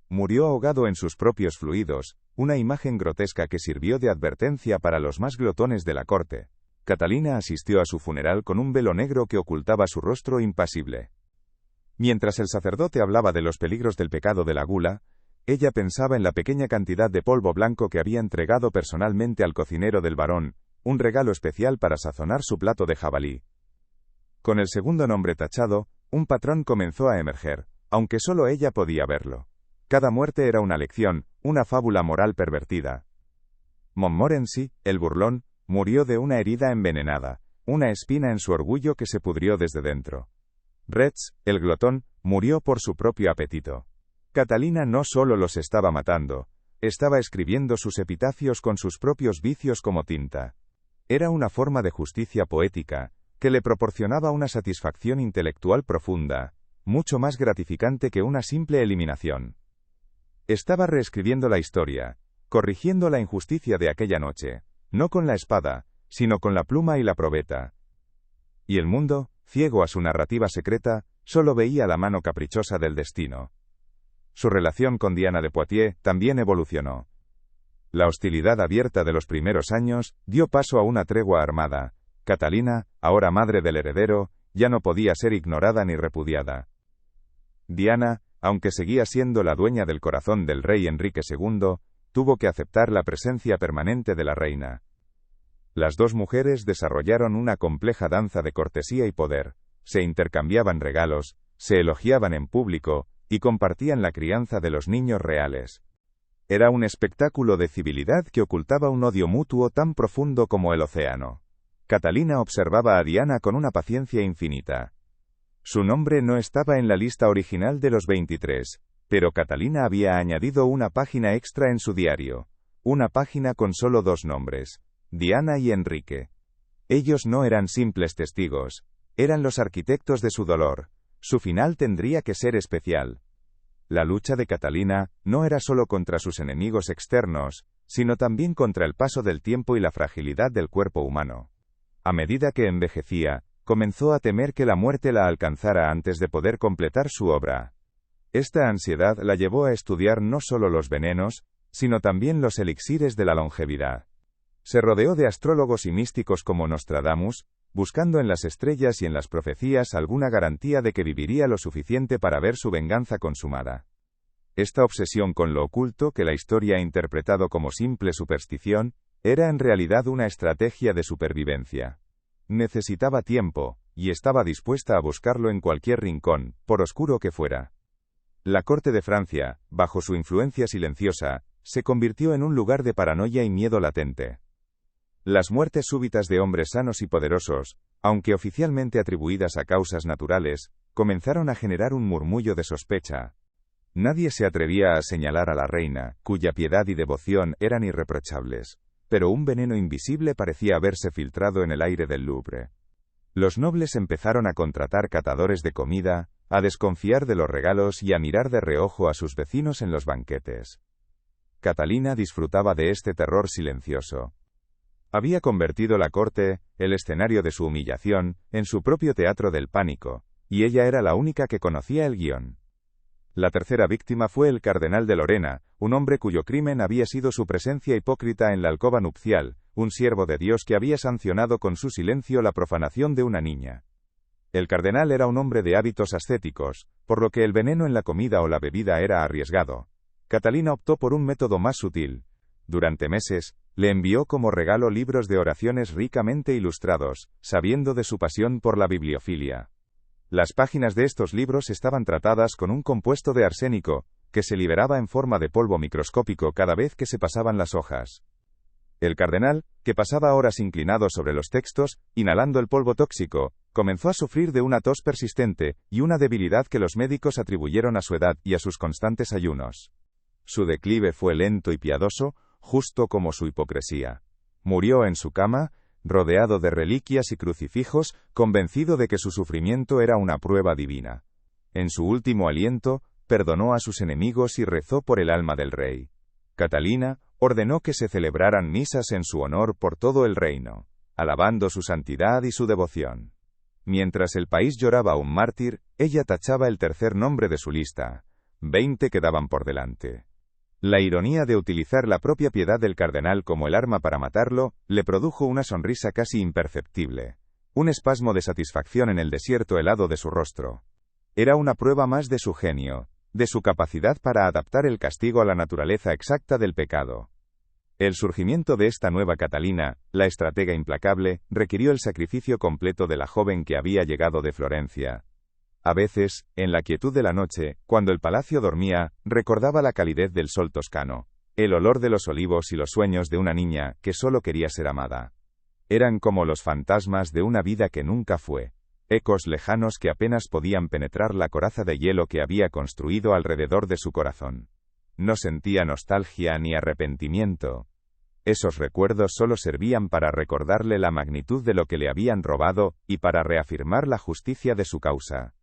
Murió ahogado en sus propios fluidos, una imagen grotesca que sirvió de advertencia para los más glotones de la corte. Catalina asistió a su funeral con un velo negro que ocultaba su rostro impasible. Mientras el sacerdote hablaba de los peligros del pecado de la gula, ella pensaba en la pequeña cantidad de polvo blanco que había entregado personalmente al cocinero del barón, un regalo especial para sazonar su plato de jabalí. Con el segundo nombre tachado, un patrón comenzó a emerger, aunque solo ella podía verlo. Cada muerte era una lección, una fábula moral pervertida. Montmorency, el burlón, murió de una herida envenenada, una espina en su orgullo que se pudrió desde dentro. Retz, el glotón, murió por su propio apetito. Catalina no solo los estaba matando, estaba escribiendo sus epitafios con sus propios vicios como tinta. Era una forma de justicia poética, que le proporcionaba una satisfacción intelectual profunda, mucho más gratificante que una simple eliminación. Estaba reescribiendo la historia, corrigiendo la injusticia de aquella noche, no con la espada, sino con la pluma y la probeta. Y el mundo, ciego a su narrativa secreta, solo veía la mano caprichosa del destino. Su relación con Diana de Poitiers también evolucionó. La hostilidad abierta de los primeros años dio paso a una tregua armada. Catalina, ahora madre del heredero, ya no podía ser ignorada ni repudiada. Diana, aunque seguía siendo la dueña del corazón del rey Enrique II, tuvo que aceptar la presencia permanente de la reina. Las dos mujeres desarrollaron una compleja danza de cortesía y poder, se intercambiaban regalos, se elogiaban en público, y compartían la crianza de los niños reales. Era un espectáculo de civilidad que ocultaba un odio mutuo tan profundo como el océano. Catalina observaba a Diana con una paciencia infinita. Su nombre no estaba en la lista original de los 23, pero Catalina había añadido una página extra en su diario, una página con solo 2 nombres, Diana y Enrique. Ellos no eran simples testigos, eran los arquitectos de su dolor. Su final tendría que ser especial. La lucha de Catalina no era solo contra sus enemigos externos, sino también contra el paso del tiempo y la fragilidad del cuerpo humano. A medida que envejecía, comenzó a temer que la muerte la alcanzara antes de poder completar su obra. Esta ansiedad la llevó a estudiar no solo los venenos, sino también los elixires de la longevidad. Se rodeó de astrólogos y místicos como Nostradamus, buscando en las estrellas y en las profecías alguna garantía de que viviría lo suficiente para ver su venganza consumada. Esta obsesión con lo oculto, que la historia ha interpretado como simple superstición, era en realidad una estrategia de supervivencia. Necesitaba tiempo, y estaba dispuesta a buscarlo en cualquier rincón, por oscuro que fuera. La corte de Francia, bajo su influencia silenciosa, se convirtió en un lugar de paranoia y miedo latente. Las muertes súbitas de hombres sanos y poderosos, aunque oficialmente atribuidas a causas naturales, comenzaron a generar un murmullo de sospecha. Nadie se atrevía a señalar a la reina, cuya piedad y devoción eran irreprochables, pero un veneno invisible parecía haberse filtrado en el aire del Louvre. Los nobles empezaron a contratar catadores de comida, a desconfiar de los regalos y a mirar de reojo a sus vecinos en los banquetes. Catalina disfrutaba de este terror silencioso. Había convertido la corte, el escenario de su humillación, en su propio teatro del pánico, y ella era la única que conocía el guión. La tercera víctima fue el cardenal de Lorena, un hombre cuyo crimen había sido su presencia hipócrita en la alcoba nupcial, un siervo de Dios que había sancionado con su silencio la profanación de una niña. El cardenal era un hombre de hábitos ascéticos, por lo que el veneno en la comida o la bebida era arriesgado. Catalina optó por un método más sutil. Durante meses, le envió como regalo libros de oraciones ricamente ilustrados, sabiendo de su pasión por la bibliofilia. Las páginas de estos libros estaban tratadas con un compuesto de arsénico, que se liberaba en forma de polvo microscópico cada vez que se pasaban las hojas. El cardenal, que pasaba horas inclinado sobre los textos, inhalando el polvo tóxico, comenzó a sufrir de una tos persistente, y una debilidad que los médicos atribuyeron a su edad y a sus constantes ayunos. Su declive fue lento y piadoso, justo como su hipocresía. Murió en su cama, rodeado de reliquias y crucifijos, convencido de que su sufrimiento era una prueba divina. En su último aliento, perdonó a sus enemigos y rezó por el alma del rey. Catalina ordenó que se celebraran misas en su honor por todo el reino, alabando su santidad y su devoción. Mientras el país lloraba a un mártir, ella tachaba el tercer nombre de su lista. 20 quedaban por delante. La ironía de utilizar la propia piedad del cardenal como el arma para matarlo, le produjo una sonrisa casi imperceptible. Un espasmo de satisfacción en el desierto helado de su rostro. Era una prueba más de su genio, de su capacidad para adaptar el castigo a la naturaleza exacta del pecado. El surgimiento de esta nueva Catalina, la estratega implacable, requirió el sacrificio completo de la joven que había llegado de Florencia. A veces, en la quietud de la noche, cuando el palacio dormía, recordaba la calidez del sol toscano, el olor de los olivos y los sueños de una niña que solo quería ser amada. Eran como los fantasmas de una vida que nunca fue, ecos lejanos que apenas podían penetrar la coraza de hielo que había construido alrededor de su corazón. No sentía nostalgia ni arrepentimiento. Esos recuerdos solo servían para recordarle la magnitud de lo que le habían robado, y para reafirmar la justicia de su causa.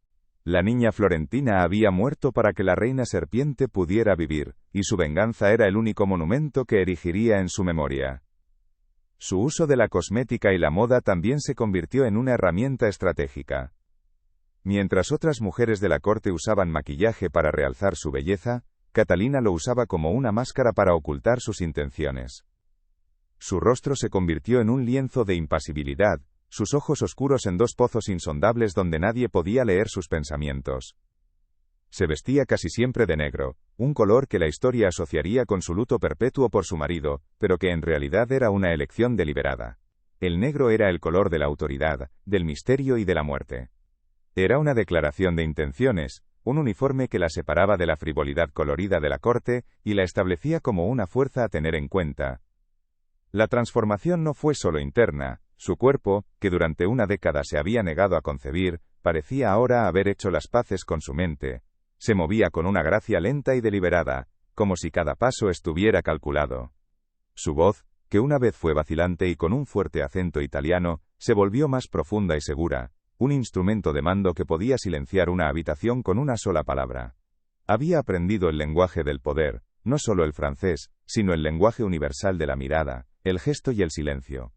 La niña florentina había muerto para que la reina serpiente pudiera vivir, y su venganza era el único monumento que erigiría en su memoria. Su uso de la cosmética y la moda también se convirtió en una herramienta estratégica. Mientras otras mujeres de la corte usaban maquillaje para realzar su belleza, Catalina lo usaba como una máscara para ocultar sus intenciones. Su rostro se convirtió en un lienzo de impasibilidad, sus ojos oscuros en dos pozos insondables donde nadie podía leer sus pensamientos. Se vestía casi siempre de negro, un color que la historia asociaría con su luto perpetuo por su marido, pero que en realidad era una elección deliberada. El negro era el color de la autoridad, del misterio y de la muerte. Era una declaración de intenciones, un uniforme que la separaba de la frivolidad colorida de la corte, y la establecía como una fuerza a tener en cuenta. La transformación no fue solo interna. Su cuerpo, que durante una década se había negado a concebir, parecía ahora haber hecho las paces con su mente. Se movía con una gracia lenta y deliberada, como si cada paso estuviera calculado. Su voz, que una vez fue vacilante y con un fuerte acento italiano, se volvió más profunda y segura, un instrumento de mando que podía silenciar una habitación con una sola palabra. Había aprendido el lenguaje del poder, no solo el francés, sino el lenguaje universal de la mirada, el gesto y el silencio.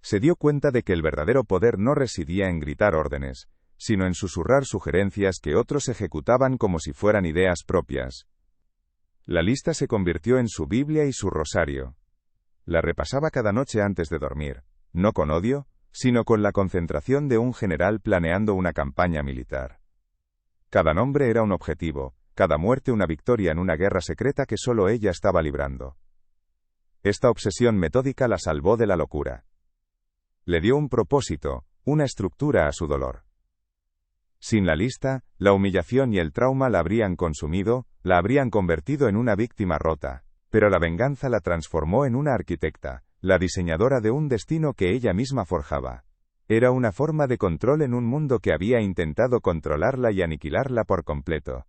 Se dio cuenta de que el verdadero poder no residía en gritar órdenes, sino en susurrar sugerencias que otros ejecutaban como si fueran ideas propias. La lista se convirtió en su Biblia y su rosario. La repasaba cada noche antes de dormir, no con odio, sino con la concentración de un general planeando una campaña militar. Cada nombre era un objetivo, cada muerte una victoria en una guerra secreta que solo ella estaba librando. Esta obsesión metódica la salvó de la locura. Le dio un propósito, una estructura a su dolor. Sin la lista, la humillación y el trauma la habrían consumido, la habrían convertido en una víctima rota, pero la venganza la transformó en una arquitecta, la diseñadora de un destino que ella misma forjaba. Era una forma de control en un mundo que había intentado controlarla y aniquilarla por completo.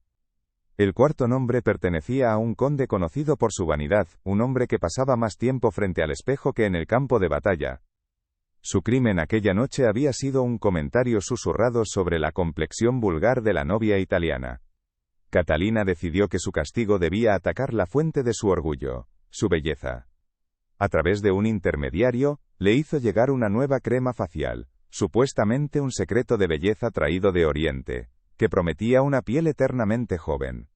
El cuarto nombre pertenecía a un conde conocido por su vanidad, un hombre que pasaba más tiempo frente al espejo que en el campo de batalla. Su crimen aquella noche había sido un comentario susurrado sobre la complexión vulgar de la novia italiana. Catalina decidió que su castigo debía atacar la fuente de su orgullo, su belleza. A través de un intermediario, le hizo llegar una nueva crema facial, supuestamente un secreto de belleza traído de Oriente, que prometía una piel eternamente joven.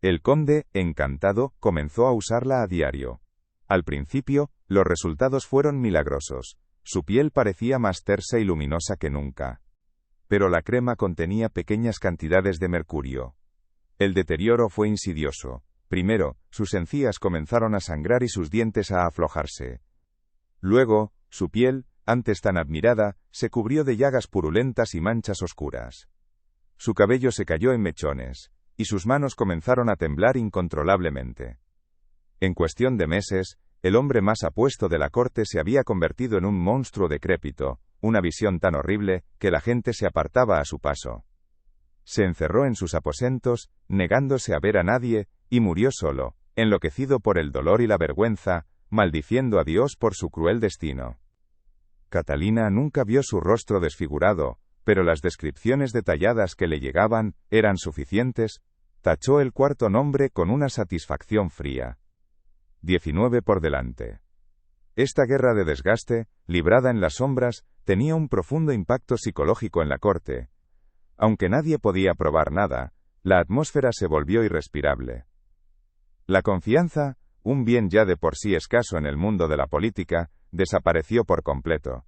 El conde, encantado, comenzó a usarla a diario. Al principio, los resultados fueron milagrosos. Su piel parecía más tersa y luminosa que nunca. Pero la crema contenía pequeñas cantidades de mercurio. El deterioro fue insidioso. Primero, sus encías comenzaron a sangrar y sus dientes a aflojarse. Luego, su piel, antes tan admirada, se cubrió de llagas purulentas y manchas oscuras. Su cabello se cayó en mechones, y sus manos comenzaron a temblar incontrolablemente. En cuestión de meses, el hombre más apuesto de la corte se había convertido en un monstruo decrépito, una visión tan horrible, que la gente se apartaba a su paso. Se encerró en sus aposentos, negándose a ver a nadie, y murió solo, enloquecido por el dolor y la vergüenza, maldiciendo a Dios por su cruel destino. Catalina nunca vio su rostro desfigurado, pero las descripciones detalladas que le llegaban, eran suficientes. Tachó el cuarto nombre con una satisfacción fría. 19 por delante. Esta guerra de desgaste, librada en las sombras, tenía un profundo impacto psicológico en la corte. Aunque nadie podía probar nada, la atmósfera se volvió irrespirable. La confianza, un bien ya de por sí escaso en el mundo de la política, desapareció por completo.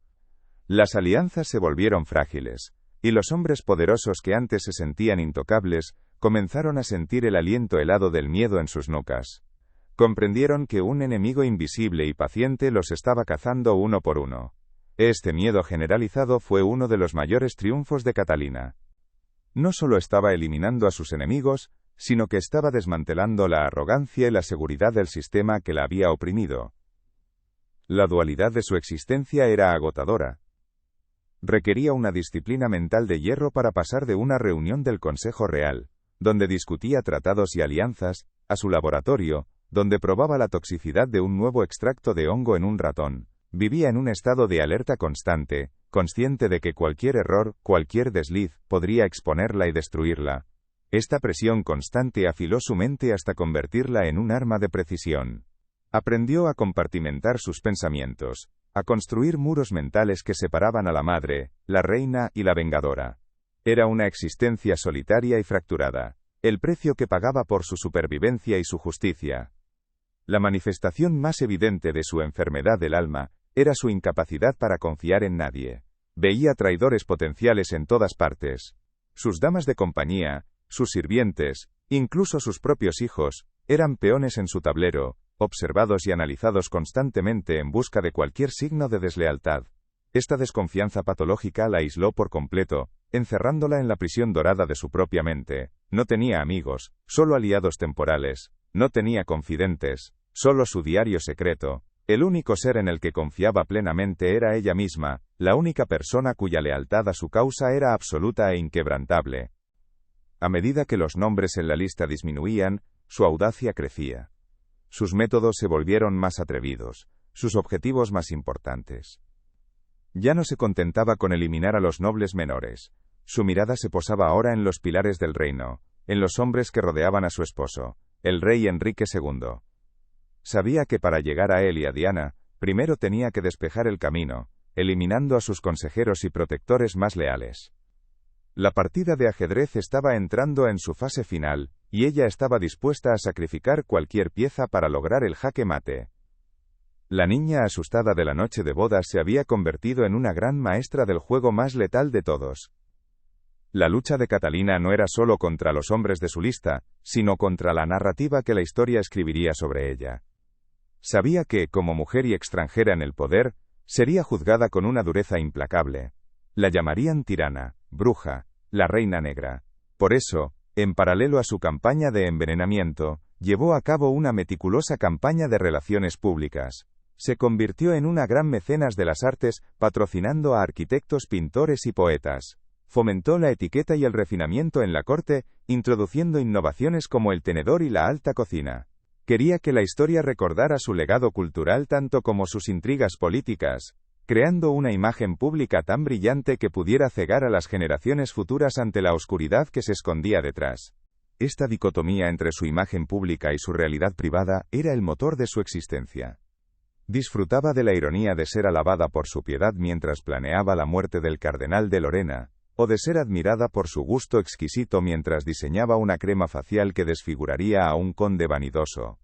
Las alianzas se volvieron frágiles, y los hombres poderosos que antes se sentían intocables, comenzaron a sentir el aliento helado del miedo en sus nucas. Comprendieron que un enemigo invisible y paciente los estaba cazando uno por uno. Este miedo generalizado fue uno de los mayores triunfos de Catalina. No solo estaba eliminando a sus enemigos, sino que estaba desmantelando la arrogancia y la seguridad del sistema que la había oprimido. La dualidad de su existencia era agotadora. Requería una disciplina mental de hierro para pasar de una reunión del Consejo Real, donde discutía tratados y alianzas, a su laboratorio, donde probaba la toxicidad de un nuevo extracto de hongo en un ratón. Vivía en un estado de alerta constante, consciente de que cualquier error, cualquier desliz, podría exponerla y destruirla. Esta presión constante afiló su mente hasta convertirla en un arma de precisión. Aprendió a compartimentar sus pensamientos, a construir muros mentales que separaban a la madre, la reina y la vengadora. Era una existencia solitaria y fracturada, el precio que pagaba por su supervivencia y su justicia. La manifestación más evidente de su enfermedad del alma era su incapacidad para confiar en nadie. Veía traidores potenciales en todas partes. Sus damas de compañía, sus sirvientes, incluso sus propios hijos, eran peones en su tablero, observados y analizados constantemente en busca de cualquier signo de deslealtad. Esta desconfianza patológica la aisló por completo, encerrándola en la prisión dorada de su propia mente. No tenía amigos, solo aliados temporales. No tenía confidentes, solo su diario secreto. El único ser en el que confiaba plenamente era ella misma, la única persona cuya lealtad a su causa era absoluta e inquebrantable. A medida que los nombres en la lista disminuían, su audacia crecía. Sus métodos se volvieron más atrevidos, sus objetivos más importantes. Ya no se contentaba con eliminar a los nobles menores. Su mirada se posaba ahora en los pilares del reino, en los hombres que rodeaban a su esposo, el rey Enrique II. Sabía que para llegar a él y a Diana, primero tenía que despejar el camino, eliminando a sus consejeros y protectores más leales. La partida de ajedrez estaba entrando en su fase final, y ella estaba dispuesta a sacrificar cualquier pieza para lograr el jaque mate. La niña asustada de la noche de bodas se había convertido en una gran maestra del juego más letal de todos. La lucha de Catalina no era solo contra los hombres de su lista, sino contra la narrativa que la historia escribiría sobre ella. Sabía que, como mujer y extranjera en el poder, sería juzgada con una dureza implacable. La llamarían tirana, bruja, la reina negra. Por eso, en paralelo a su campaña de envenenamiento, llevó a cabo una meticulosa campaña de relaciones públicas. Se convirtió en una gran mecenas de las artes, patrocinando a arquitectos, pintores y poetas. Fomentó la etiqueta y el refinamiento en la corte, introduciendo innovaciones como el tenedor y la alta cocina. Quería que la historia recordara su legado cultural tanto como sus intrigas políticas, creando una imagen pública tan brillante que pudiera cegar a las generaciones futuras ante la oscuridad que se escondía detrás. Esta dicotomía entre su imagen pública y su realidad privada era el motor de su existencia. Disfrutaba de la ironía de ser alabada por su piedad mientras planeaba la muerte del cardenal de Lorena, o de ser admirada por su gusto exquisito mientras diseñaba una crema facial que desfiguraría a un conde vanidoso.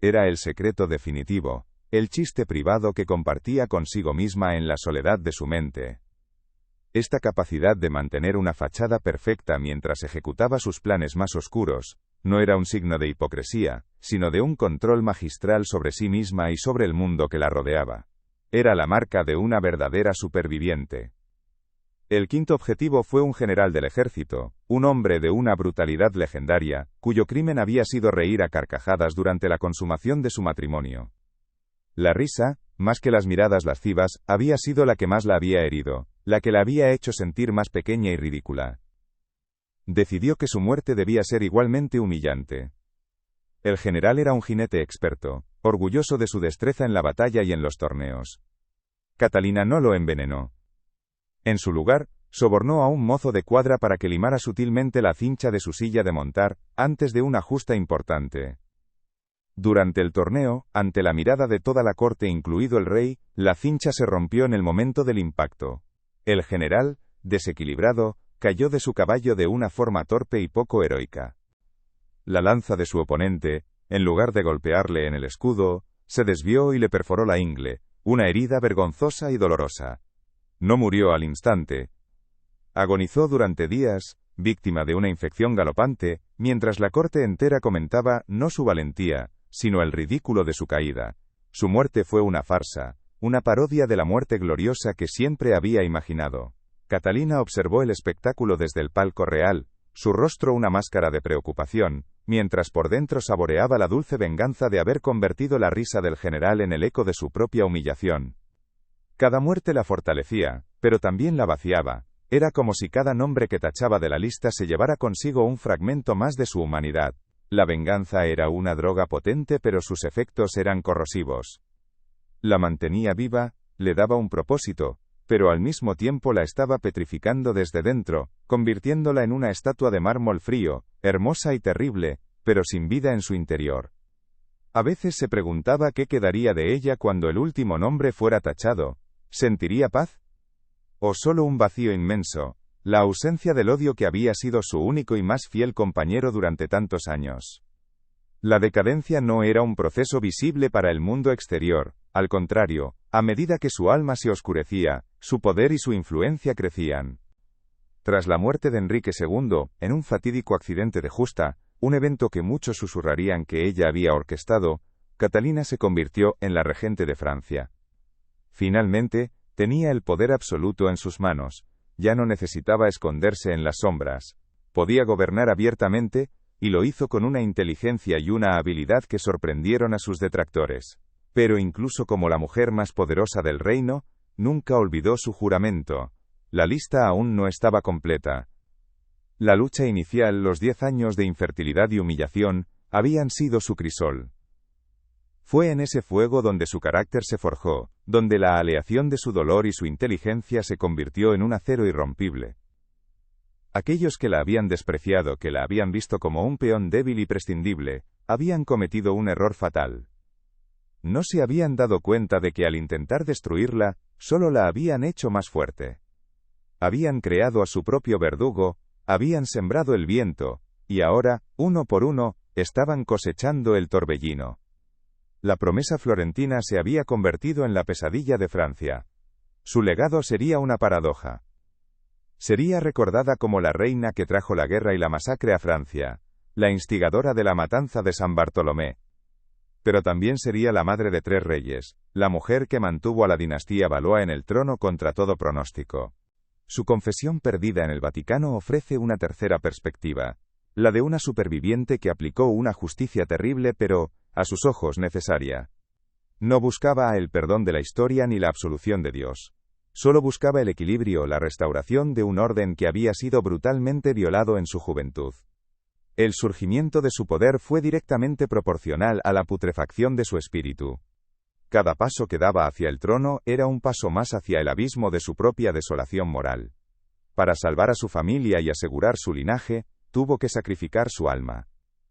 Era el secreto definitivo, el chiste privado que compartía consigo misma en la soledad de su mente. Esta capacidad de mantener una fachada perfecta mientras ejecutaba sus planes más oscuros, no era un signo de hipocresía, sino de un control magistral sobre sí misma y sobre el mundo que la rodeaba. Era la marca de una verdadera superviviente. El quinto objetivo fue un general del ejército, un hombre de una brutalidad legendaria, cuyo crimen había sido reír a carcajadas durante la consumación de su matrimonio. La risa, más que las miradas lascivas, había sido la que más la había herido, la que la había hecho sentir más pequeña y ridícula. Decidió que su muerte debía ser igualmente humillante. El general era un jinete experto, orgulloso de su destreza en la batalla y en los torneos. Catalina no lo envenenó. En su lugar, sobornó a un mozo de cuadra para que limara sutilmente la cincha de su silla de montar, antes de una justa importante. Durante el torneo, ante la mirada de toda la corte incluido el rey, la cincha se rompió en el momento del impacto. El general, desequilibrado, cayó de su caballo de una forma torpe y poco heroica. La lanza de su oponente, en lugar de golpearle en el escudo, se desvió y le perforó la ingle, una herida vergonzosa y dolorosa. No murió al instante. Agonizó durante días, víctima de una infección galopante, mientras la corte entera comentaba no su valentía, sino el ridículo de su caída. Su muerte fue una farsa, una parodia de la muerte gloriosa que siempre había imaginado. Catalina observó el espectáculo desde el palco real, su rostro una máscara de preocupación, mientras por dentro saboreaba la dulce venganza de haber convertido la risa del general en el eco de su propia humillación. Cada muerte la fortalecía, pero también la vaciaba. Era como si cada nombre que tachaba de la lista se llevara consigo un fragmento más de su humanidad. La venganza era una droga potente, pero sus efectos eran corrosivos. La mantenía viva, le daba un propósito, pero al mismo tiempo la estaba petrificando desde dentro, convirtiéndola en una estatua de mármol frío, hermosa y terrible, pero sin vida en su interior. A veces se preguntaba qué quedaría de ella cuando el último nombre fuera tachado. ¿Sentiría paz? ¿O solo un vacío inmenso, la ausencia del odio que había sido su único y más fiel compañero durante tantos años? La decadencia no era un proceso visible para el mundo exterior, al contrario, a medida que su alma se oscurecía, su poder y su influencia crecían. Tras la muerte de Enrique II, en un fatídico accidente de justa, un evento que muchos susurrarían que ella había orquestado, Catalina se convirtió en la regente de Francia. Finalmente, tenía el poder absoluto en sus manos, ya no necesitaba esconderse en las sombras, podía gobernar abiertamente, y lo hizo con una inteligencia y una habilidad que sorprendieron a sus detractores. Pero incluso como la mujer más poderosa del reino, nunca olvidó su juramento. La lista aún no estaba completa. La lucha inicial, los 10 años de infertilidad y humillación, habían sido su crisol. Fue en ese fuego donde su carácter se forjó, donde la aleación de su dolor y su inteligencia se convirtió en un acero irrompible. Aquellos que la habían despreciado, que la habían visto como un peón débil y prescindible, habían cometido un error fatal. No se habían dado cuenta de que al intentar destruirla, solo la habían hecho más fuerte. Habían creado a su propio verdugo, habían sembrado el viento, y ahora, uno por uno, estaban cosechando el torbellino. La promesa florentina se había convertido en la pesadilla de Francia. Su legado sería una paradoja. Sería recordada como la reina que trajo la guerra y la masacre a Francia, la instigadora de la matanza de San Bartolomé. Pero también sería la madre de 3 reyes, la mujer que mantuvo a la dinastía Valois en el trono contra todo pronóstico. Su confesión perdida en el Vaticano ofrece una tercera perspectiva, la de una superviviente que aplicó una justicia terrible pero, a sus ojos, necesaria. No buscaba el perdón de la historia ni la absolución de Dios. Solo buscaba el equilibrio, la restauración de un orden que había sido brutalmente violado en su juventud. El surgimiento de su poder fue directamente proporcional a la putrefacción de su espíritu. Cada paso que daba hacia el trono era un paso más hacia el abismo de su propia desolación moral. Para salvar a su familia y asegurar su linaje, tuvo que sacrificar su alma.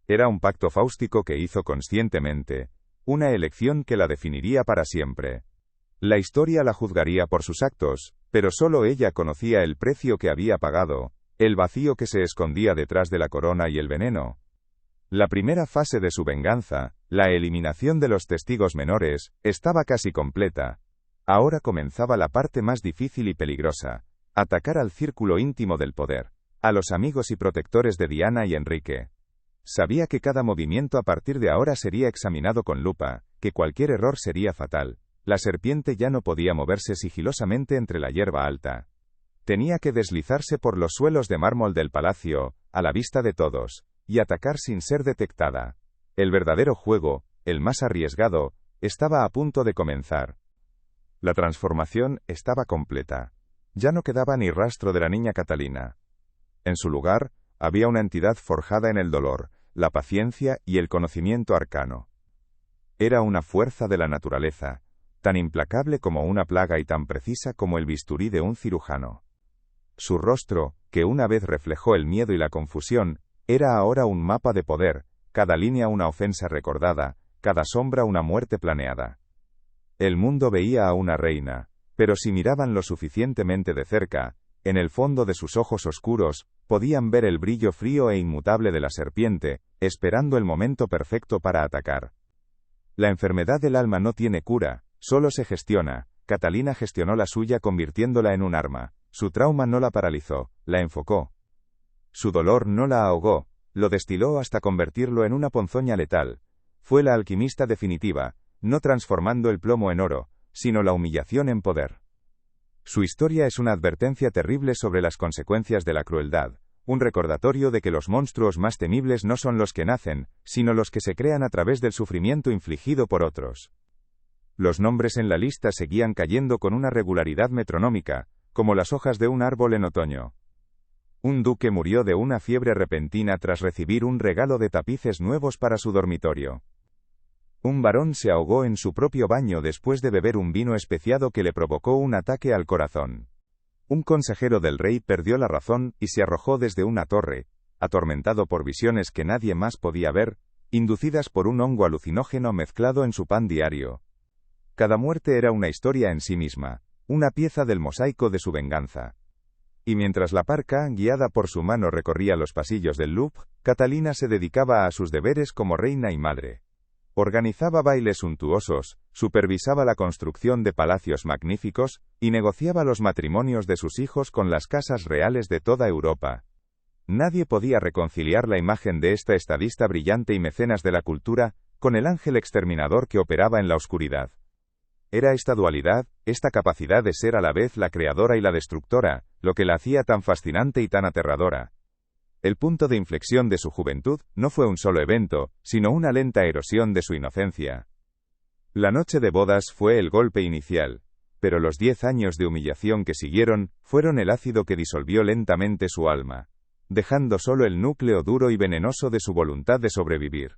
Era un pacto fáustico que hizo conscientemente, una elección que la definiría para siempre. La historia la juzgaría por sus actos, pero solo ella conocía el precio que había pagado, el vacío que se escondía detrás de la corona y el veneno. La primera fase de su venganza, la eliminación de los testigos menores, estaba casi completa. Ahora comenzaba la parte más difícil y peligrosa, atacar al círculo íntimo del poder, a los amigos y protectores de Diana y Enrique. Sabía que cada movimiento a partir de ahora sería examinado con lupa, que cualquier error sería fatal. La serpiente ya no podía moverse sigilosamente entre la hierba alta. Tenía que deslizarse por los suelos de mármol del palacio, a la vista de todos, y atacar sin ser detectada. El verdadero juego, el más arriesgado, estaba a punto de comenzar. La transformación estaba completa. Ya no quedaba ni rastro de la niña Catalina. En su lugar, había una entidad forjada en el dolor, la paciencia y el conocimiento arcano. Era una fuerza de la naturaleza, tan implacable como una plaga y tan precisa como el bisturí de un cirujano. Su rostro, que una vez reflejó el miedo y la confusión, era ahora un mapa de poder, cada línea una ofensa recordada, cada sombra una muerte planeada. El mundo veía a una reina, pero si miraban lo suficientemente de cerca, en el fondo de sus ojos oscuros, podían ver el brillo frío e inmutable de la serpiente, esperando el momento perfecto para atacar. La enfermedad del alma no tiene cura, solo se gestiona. Catalina gestionó la suya convirtiéndola en un arma. Su trauma no la paralizó, la enfocó. Su dolor no la ahogó, lo destiló hasta convertirlo en una ponzoña letal. Fue la alquimista definitiva, no transformando el plomo en oro, sino la humillación en poder. Su historia es una advertencia terrible sobre las consecuencias de la crueldad, un recordatorio de que los monstruos más temibles no son los que nacen, sino los que se crean a través del sufrimiento infligido por otros. Los nombres en la lista seguían cayendo con una regularidad metronómica, como las hojas de un árbol en otoño. Un duque murió de una fiebre repentina tras recibir un regalo de tapices nuevos para su dormitorio. Un varón se ahogó en su propio baño después de beber un vino especiado que le provocó un ataque al corazón. Un consejero del rey perdió la razón y se arrojó desde una torre, atormentado por visiones que nadie más podía ver, inducidas por un hongo alucinógeno mezclado en su pan diario. Cada muerte era una historia en sí misma, una pieza del mosaico de su venganza. Y mientras la parca, guiada por su mano, recorría los pasillos del Louvre, Catalina se dedicaba a sus deberes como reina y madre. Organizaba bailes suntuosos, supervisaba la construcción de palacios magníficos, y negociaba los matrimonios de sus hijos con las casas reales de toda Europa. Nadie podía reconciliar la imagen de esta estadista brillante y mecenas de la cultura, con el ángel exterminador que operaba en la oscuridad. Era esta dualidad, esta capacidad de ser a la vez la creadora y la destructora, lo que la hacía tan fascinante y tan aterradora. El punto de inflexión de su juventud no fue un solo evento, sino una lenta erosión de su inocencia. La noche de bodas fue el golpe inicial, pero los 10 años de humillación que siguieron fueron el ácido que disolvió lentamente su alma, dejando solo el núcleo duro y venenoso de su voluntad de sobrevivir.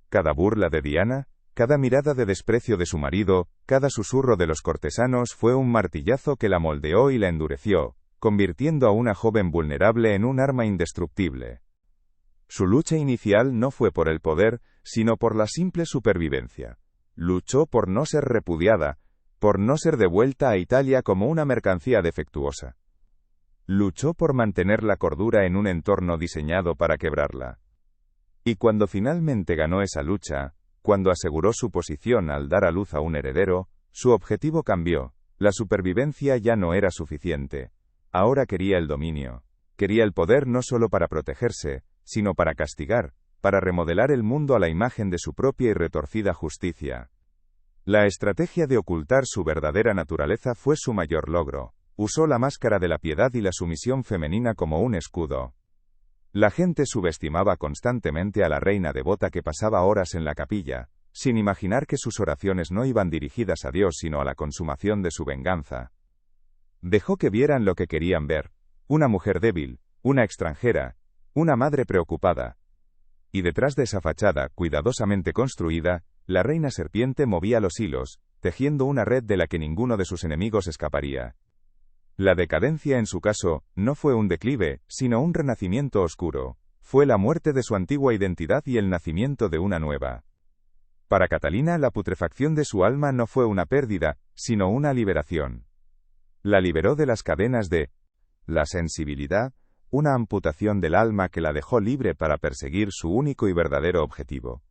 Cada burla de Diana, cada mirada de desprecio de su marido, cada susurro de los cortesanos fue un martillazo que la moldeó y la endureció, convirtiendo a una joven vulnerable en un arma indestructible. Su lucha inicial no fue por el poder, sino por la simple supervivencia. Luchó por no ser repudiada, por no ser devuelta a Italia como una mercancía defectuosa. Luchó por mantener la cordura en un entorno diseñado para quebrarla. Y cuando finalmente ganó esa lucha, cuando aseguró su posición al dar a luz a un heredero, su objetivo cambió. La supervivencia ya no era suficiente. Ahora quería el dominio. Quería el poder no solo para protegerse, sino para castigar, para remodelar el mundo a la imagen de su propia y retorcida justicia. La estrategia de ocultar su verdadera naturaleza fue su mayor logro. Usó la máscara de la piedad y la sumisión femenina como un escudo. La gente subestimaba constantemente a la reina devota que pasaba horas en la capilla, sin imaginar que sus oraciones no iban dirigidas a Dios sino a la consumación de su venganza. Dejó que vieran lo que querían ver: una mujer débil, una extranjera, una madre preocupada. Y detrás de esa fachada, cuidadosamente construida, la reina serpiente movía los hilos, tejiendo una red de la que ninguno de sus enemigos escaparía. La decadencia en su caso, no fue un declive, sino un renacimiento oscuro. Fue la muerte de su antigua identidad y el nacimiento de una nueva. Para Catalina, la putrefacción de su alma no fue una pérdida, sino una liberación. La liberó de las cadenas de la sensibilidad, una amputación del alma que la dejó libre para perseguir su único y verdadero objetivo.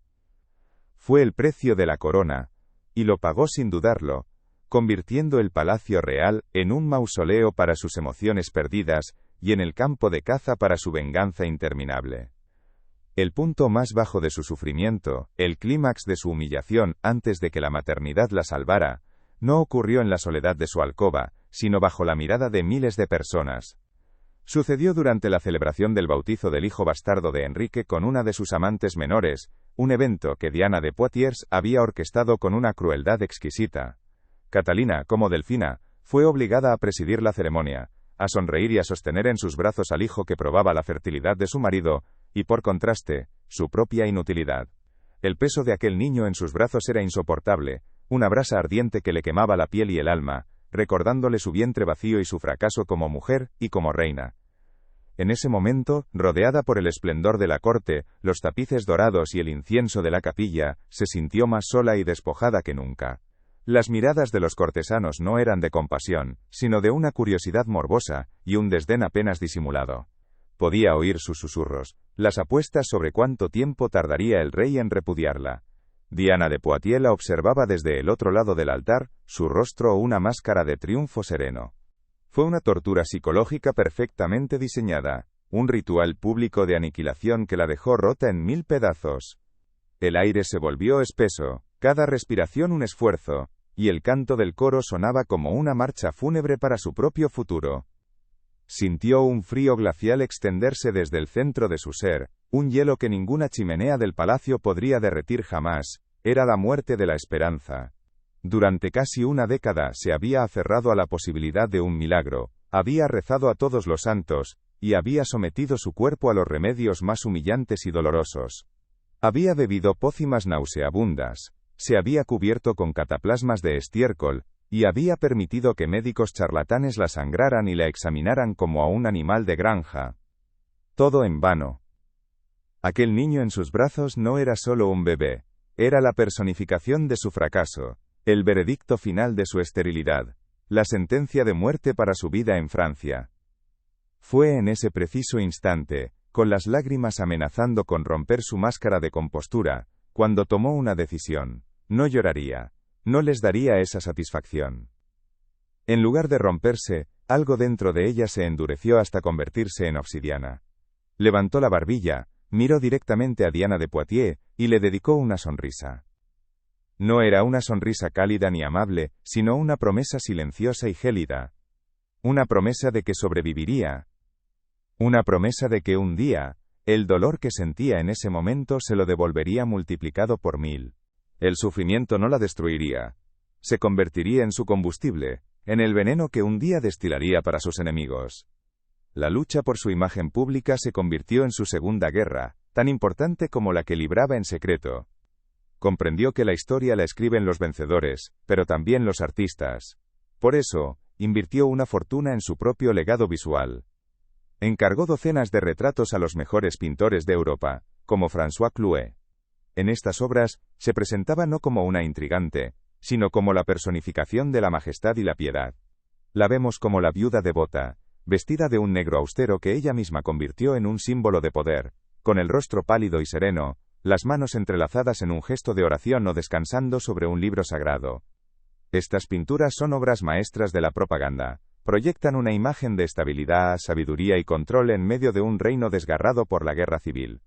Fue el precio de la corona, y lo pagó sin dudarlo, convirtiendo el palacio real en un mausoleo para sus emociones perdidas y en el campo de caza para su venganza interminable. El punto más bajo de su sufrimiento, el clímax de su humillación antes de que la maternidad la salvara, no ocurrió en la soledad de su alcoba, sino bajo la mirada de miles de personas. Sucedió durante la celebración del bautizo del hijo bastardo de Enrique con una de sus amantes menores, un evento que Diana de Poitiers había orquestado con una crueldad exquisita. Catalina, como Delfina, fue obligada a presidir la ceremonia, a sonreír y a sostener en sus brazos al hijo que probaba la fertilidad de su marido, y por contraste, su propia inutilidad. El peso de aquel niño en sus brazos era insoportable, una brasa ardiente que le quemaba la piel y el alma, recordándole su vientre vacío y su fracaso como mujer y como reina. En ese momento, rodeada por el esplendor de la corte, los tapices dorados y el incienso de la capilla, se sintió más sola y despojada que nunca. Las miradas de los cortesanos no eran de compasión, sino de una curiosidad morbosa y un desdén apenas disimulado. Podía oír sus susurros, las apuestas sobre cuánto tiempo tardaría el rey en repudiarla. Diana de Poitiers la observaba desde el otro lado del altar, su rostro una máscara de triunfo sereno. Fue una tortura psicológica perfectamente diseñada, un ritual público de aniquilación que la dejó rota en 1000 pedazos. El aire se volvió espeso, cada respiración un esfuerzo, y el canto del coro sonaba como una marcha fúnebre para su propio futuro. Sintió un frío glacial extenderse desde el centro de su ser, un hielo que ninguna chimenea del palacio podría derretir jamás. Era la muerte de la esperanza. Durante casi una década se había aferrado a la posibilidad de un milagro, había rezado a todos los santos, y había sometido su cuerpo a los remedios más humillantes y dolorosos. Había bebido pócimas nauseabundas, se había cubierto con cataplasmas de estiércol, y había permitido que médicos charlatanes la sangraran y la examinaran como a un animal de granja. Todo en vano. Aquel niño en sus brazos no era solo un bebé, era la personificación de su fracaso, el veredicto final de su esterilidad, la sentencia de muerte para su vida en Francia. Fue en ese preciso instante, con las lágrimas amenazando con romper su máscara de compostura, cuando tomó una decisión. No lloraría. No les daría esa satisfacción. En lugar de romperse, algo dentro de ella se endureció hasta convertirse en obsidiana. Levantó la barbilla, miró directamente a Diana de Poitiers, y le dedicó una sonrisa. No era una sonrisa cálida ni amable, sino una promesa silenciosa y gélida. Una promesa de que sobreviviría. Una promesa de que un día, el dolor que sentía en ese momento se lo devolvería multiplicado por 1000. El sufrimiento no la destruiría. Se convertiría en su combustible, en el veneno que un día destilaría para sus enemigos. La lucha por su imagen pública se convirtió en su segunda guerra, tan importante como la que libraba en secreto. Comprendió que la historia la escriben los vencedores, pero también los artistas. Por eso, invirtió una fortuna en su propio legado visual. Encargó docenas de retratos a los mejores pintores de Europa, como François Clouet. En estas obras, se presentaba no como una intrigante, sino como la personificación de la majestad y la piedad. La vemos como la viuda devota, vestida de un negro austero que ella misma convirtió en un símbolo de poder, con el rostro pálido y sereno, las manos entrelazadas en un gesto de oración o descansando sobre un libro sagrado. Estas pinturas son obras maestras de la propaganda, proyectan una imagen de estabilidad, sabiduría y control en medio de un reino desgarrado por la guerra civil.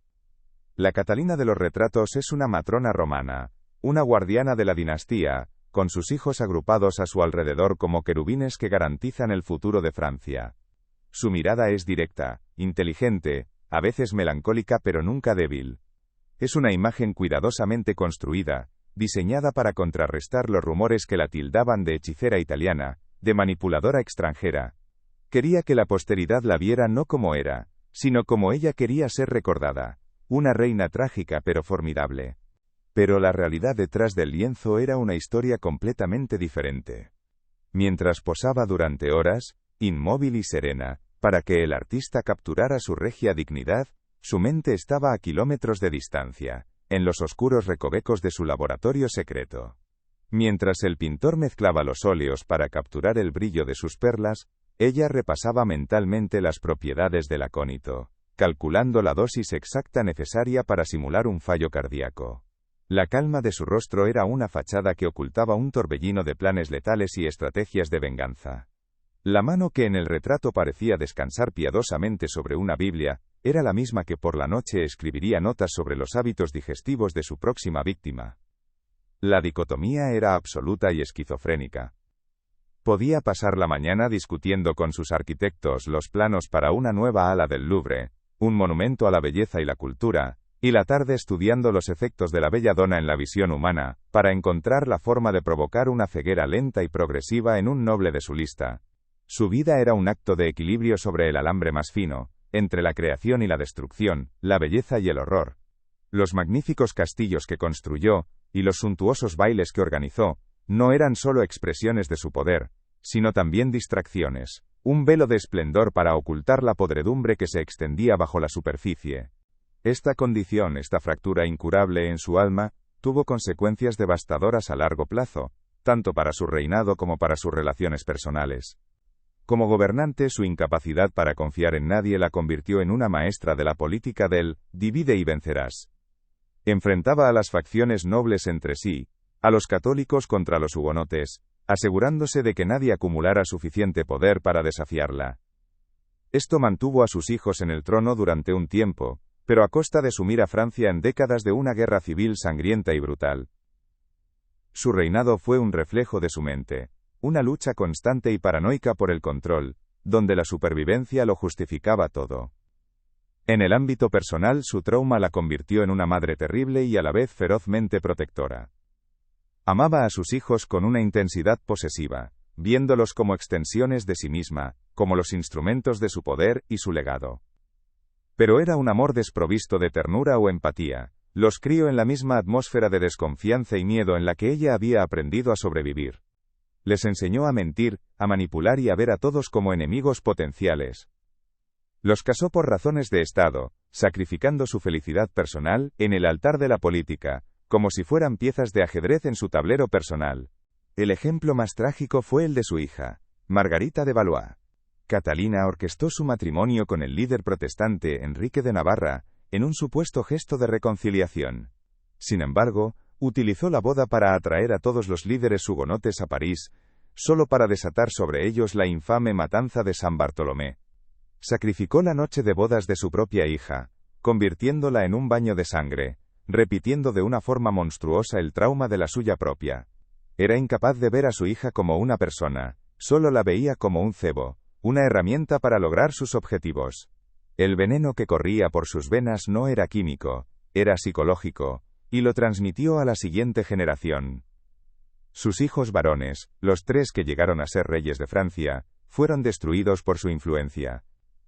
La Catalina de los retratos es una matrona romana, una guardiana de la dinastía, con sus hijos agrupados a su alrededor como querubines que garantizan el futuro de Francia. Su mirada es directa, inteligente, a veces melancólica pero nunca débil. Es una imagen cuidadosamente construida, diseñada para contrarrestar los rumores que la tildaban de hechicera italiana, de manipuladora extranjera. Quería que la posteridad la viera no como era, sino como ella quería ser recordada, una reina trágica pero formidable. Pero la realidad detrás del lienzo era una historia completamente diferente. Mientras posaba durante horas, inmóvil y serena, para que el artista capturara su regia dignidad, su mente estaba a kilómetros de distancia, en los oscuros recovecos de su laboratorio secreto. Mientras el pintor mezclaba los óleos para capturar el brillo de sus perlas, ella repasaba mentalmente las propiedades del acónito, calculando la dosis exacta necesaria para simular un fallo cardíaco. La calma de su rostro era una fachada que ocultaba un torbellino de planes letales y estrategias de venganza. La mano que en el retrato parecía descansar piadosamente sobre una Biblia, era la misma que por la noche escribiría notas sobre los hábitos digestivos de su próxima víctima. La dicotomía era absoluta y esquizofrénica. Podía pasar la mañana discutiendo con sus arquitectos los planos para una nueva ala del Louvre, un monumento a la belleza y la cultura, y la tarde estudiando los efectos de la belladona en la visión humana, para encontrar la forma de provocar una ceguera lenta y progresiva en un noble de su lista. Su vida era un acto de equilibrio sobre el alambre más fino, entre la creación y la destrucción, la belleza y el horror. Los magníficos castillos que construyó, y los suntuosos bailes que organizó, no eran solo expresiones de su poder, sino también distracciones, un velo de esplendor para ocultar la podredumbre que se extendía bajo la superficie. Esta condición, esta fractura incurable en su alma, tuvo consecuencias devastadoras a largo plazo, tanto para su reinado como para sus relaciones personales. Como gobernante, su incapacidad para confiar en nadie la convirtió en una maestra de la política del divide y vencerás. Enfrentaba a las facciones nobles entre sí, a los católicos contra los hugonotes, asegurándose de que nadie acumulara suficiente poder para desafiarla. Esto mantuvo a sus hijos en el trono durante un tiempo, pero a costa de sumir a Francia en décadas de una guerra civil sangrienta y brutal. Su reinado fue un reflejo de su mente, una lucha constante y paranoica por el control, donde la supervivencia lo justificaba todo. En el ámbito personal, su trauma la convirtió en una madre terrible y a la vez ferozmente protectora. Amaba a sus hijos con una intensidad posesiva, viéndolos como extensiones de sí misma, como los instrumentos de su poder y su legado. Pero era un amor desprovisto de ternura o empatía, los crió en la misma atmósfera de desconfianza y miedo en la que ella había aprendido a sobrevivir. Les enseñó a mentir, a manipular y a ver a todos como enemigos potenciales. Los casó por razones de Estado, sacrificando su felicidad personal en el altar de la política, como si fueran piezas de ajedrez en su tablero personal. El ejemplo más trágico fue el de su hija, Margarita de Valois. Catalina orquestó su matrimonio con el líder protestante Enrique de Navarra, en un supuesto gesto de reconciliación. Sin embargo, utilizó la boda para atraer a todos los líderes hugonotes a París, solo para desatar sobre ellos la infame matanza de San Bartolomé. Sacrificó la noche de bodas de su propia hija, convirtiéndola en un baño de sangre, repitiendo de una forma monstruosa el trauma de la suya propia. Era incapaz de ver a su hija como una persona, solo la veía como un cebo, una herramienta para lograr sus objetivos. El veneno que corría por sus venas no era químico, era psicológico, y lo transmitió a la siguiente generación. Sus hijos varones, los 3 que llegaron a ser reyes de Francia, fueron destruidos por su influencia.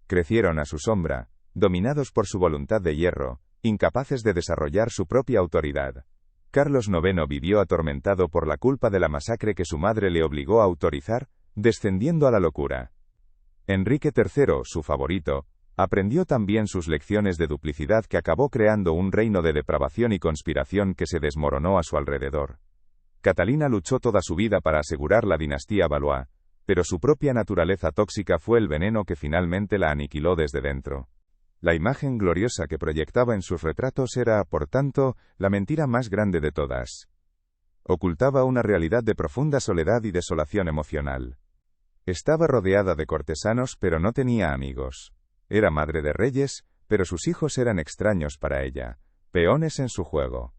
Crecieron a su sombra, dominados por su voluntad de hierro, incapaces de desarrollar su propia autoridad. Carlos IX vivió atormentado por la culpa de la masacre que su madre le obligó a autorizar, descendiendo a la locura. Enrique III, su favorito, aprendió también sus lecciones de duplicidad que acabó creando un reino de depravación y conspiración que se desmoronó a su alrededor. Catalina luchó toda su vida para asegurar la dinastía Valois, pero su propia naturaleza tóxica fue el veneno que finalmente la aniquiló desde dentro. La imagen gloriosa que proyectaba en sus retratos era, por tanto, la mentira más grande de todas. Ocultaba una realidad de profunda soledad y desolación emocional. Estaba rodeada de cortesanos, pero no tenía amigos. Era madre de reyes, pero sus hijos eran extraños para ella, peones en su juego.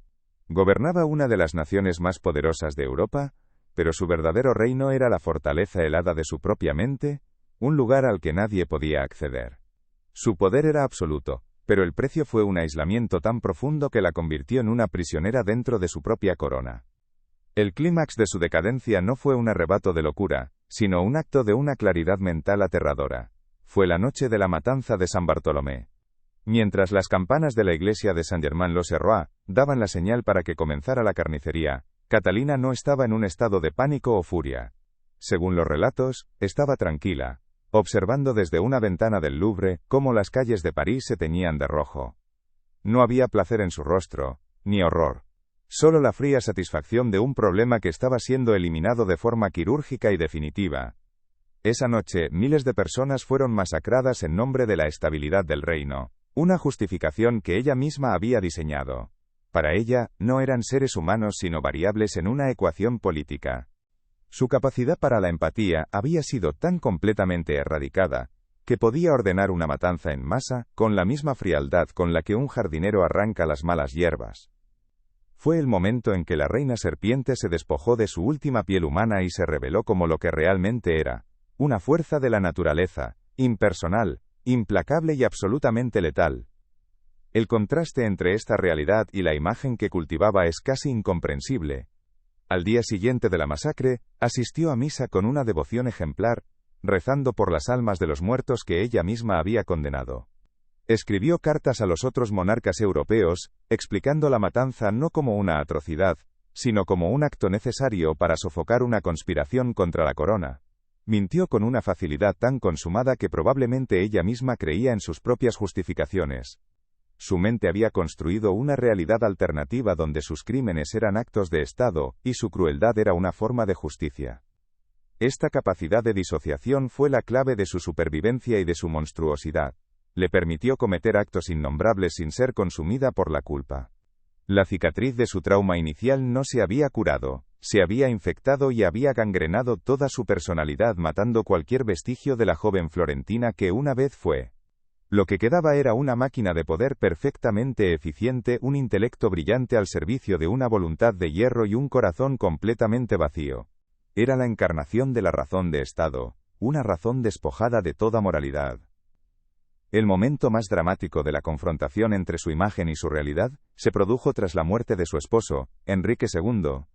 Gobernaba una de las naciones más poderosas de Europa, pero su verdadero reino era la fortaleza helada de su propia mente, un lugar al que nadie podía acceder. Su poder era absoluto, pero el precio fue un aislamiento tan profundo que la convirtió en una prisionera dentro de su propia corona. El clímax de su decadencia no fue un arrebato de locura, sino un acto de una claridad mental aterradora. Fue la noche de la matanza de San Bartolomé. Mientras las campanas de la iglesia de Saint-Germain-l'Auxerrois daban la señal para que comenzara la carnicería, Catalina no estaba en un estado de pánico o furia. Según los relatos, estaba tranquila, observando desde una ventana del Louvre cómo las calles de París se teñían de rojo. No había placer en su rostro, ni horror. Solo la fría satisfacción de un problema que estaba siendo eliminado de forma quirúrgica y definitiva. Esa noche, miles de personas fueron masacradas en nombre de la estabilidad del reino, una justificación que ella misma había diseñado. Para ella, no eran seres humanos sino variables en una ecuación política. Su capacidad para la empatía había sido tan completamente erradicada, que podía ordenar una matanza en masa, con la misma frialdad con la que un jardinero arranca las malas hierbas. Fue el momento en que la reina serpiente se despojó de su última piel humana y se reveló como lo que realmente era, una fuerza de la naturaleza, impersonal, implacable y absolutamente letal. El contraste entre esta realidad y la imagen que cultivaba es casi incomprensible. Al día siguiente de la masacre, asistió a misa con una devoción ejemplar, rezando por las almas de los muertos que ella misma había condenado. Escribió cartas a los otros monarcas europeos, explicando la matanza no como una atrocidad, sino como un acto necesario para sofocar una conspiración contra la corona. Mintió con una facilidad tan consumada que probablemente ella misma creía en sus propias justificaciones. Su mente había construido una realidad alternativa donde sus crímenes eran actos de Estado, y su crueldad era una forma de justicia. Esta capacidad de disociación fue la clave de su supervivencia y de su monstruosidad. Le permitió cometer actos innombrables sin ser consumida por la culpa. La cicatriz de su trauma inicial no se había curado, se había infectado y había gangrenado toda su personalidad, matando cualquier vestigio de la joven florentina que una vez fue. Lo que quedaba era una máquina de poder perfectamente eficiente, un intelecto brillante al servicio de una voluntad de hierro y un corazón completamente vacío. Era la encarnación de la razón de Estado, una razón despojada de toda moralidad. El momento más dramático de la confrontación entre su imagen y su realidad se produjo tras la muerte de su esposo, Enrique II.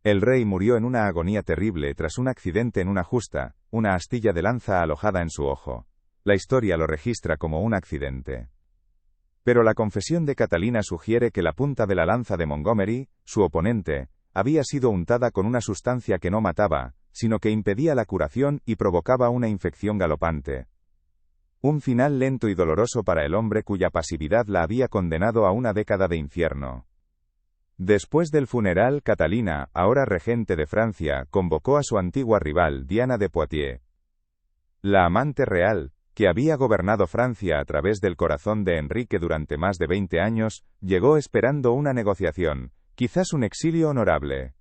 El rey murió en una agonía terrible tras un accidente en una justa, una astilla de lanza alojada en su ojo. La historia lo registra como un accidente. Pero la confesión de Catalina sugiere que la punta de la lanza de Montgomery, su oponente, había sido untada con una sustancia que no mataba, sino que impedía la curación y provocaba una infección galopante. Un final lento y doloroso para el hombre cuya pasividad la había condenado a una década de infierno. Después del funeral, Catalina, ahora regente de Francia, convocó a su antigua rival, Diana de Poitiers. La amante real, que había gobernado Francia a través del corazón de Enrique durante más de 20 años, llegó esperando una negociación, quizás un exilio honorable.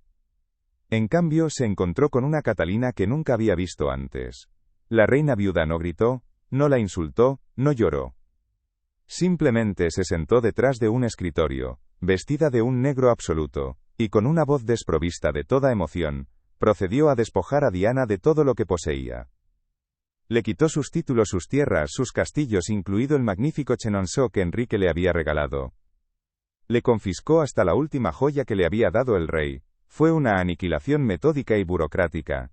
En cambio, se encontró con una Catalina que nunca había visto antes. La reina viuda no gritó, no la insultó, no lloró. Simplemente se sentó detrás de un escritorio, vestida de un negro absoluto, y con una voz desprovista de toda emoción, procedió a despojar a Diana de todo lo que poseía. Le quitó sus títulos, sus tierras, sus castillos, incluido el magnífico Chenonceau que Enrique le había regalado. Le confiscó hasta la última joya que le había dado el rey. Fue una aniquilación metódica y burocrática.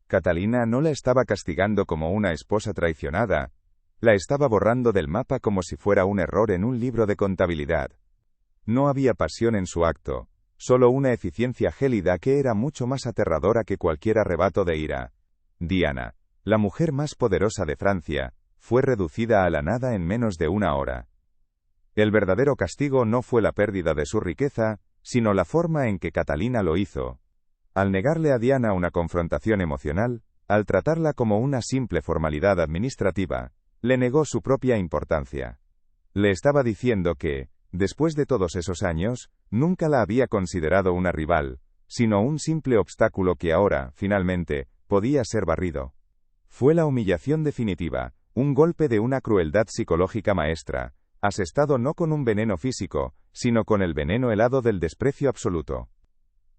Catalina no la estaba castigando como una esposa traicionada, la estaba borrando del mapa como si fuera un error en un libro de contabilidad. No había pasión en su acto, solo una eficiencia gélida que era mucho más aterradora que cualquier arrebato de ira. Diana, la mujer más poderosa de Francia, fue reducida a la nada en menos de una hora. El verdadero castigo no fue la pérdida de su riqueza, sino la forma en que Catalina lo hizo. Al negarle a Diana una confrontación emocional, al tratarla como una simple formalidad administrativa, le negó su propia importancia. Le estaba diciendo que, después de todos esos años, nunca la había considerado una rival, sino un simple obstáculo que ahora, finalmente, podía ser barrido. Fue la humillación definitiva, un golpe de una crueldad psicológica maestra, asestado no con un veneno físico, sino con el veneno helado del desprecio absoluto.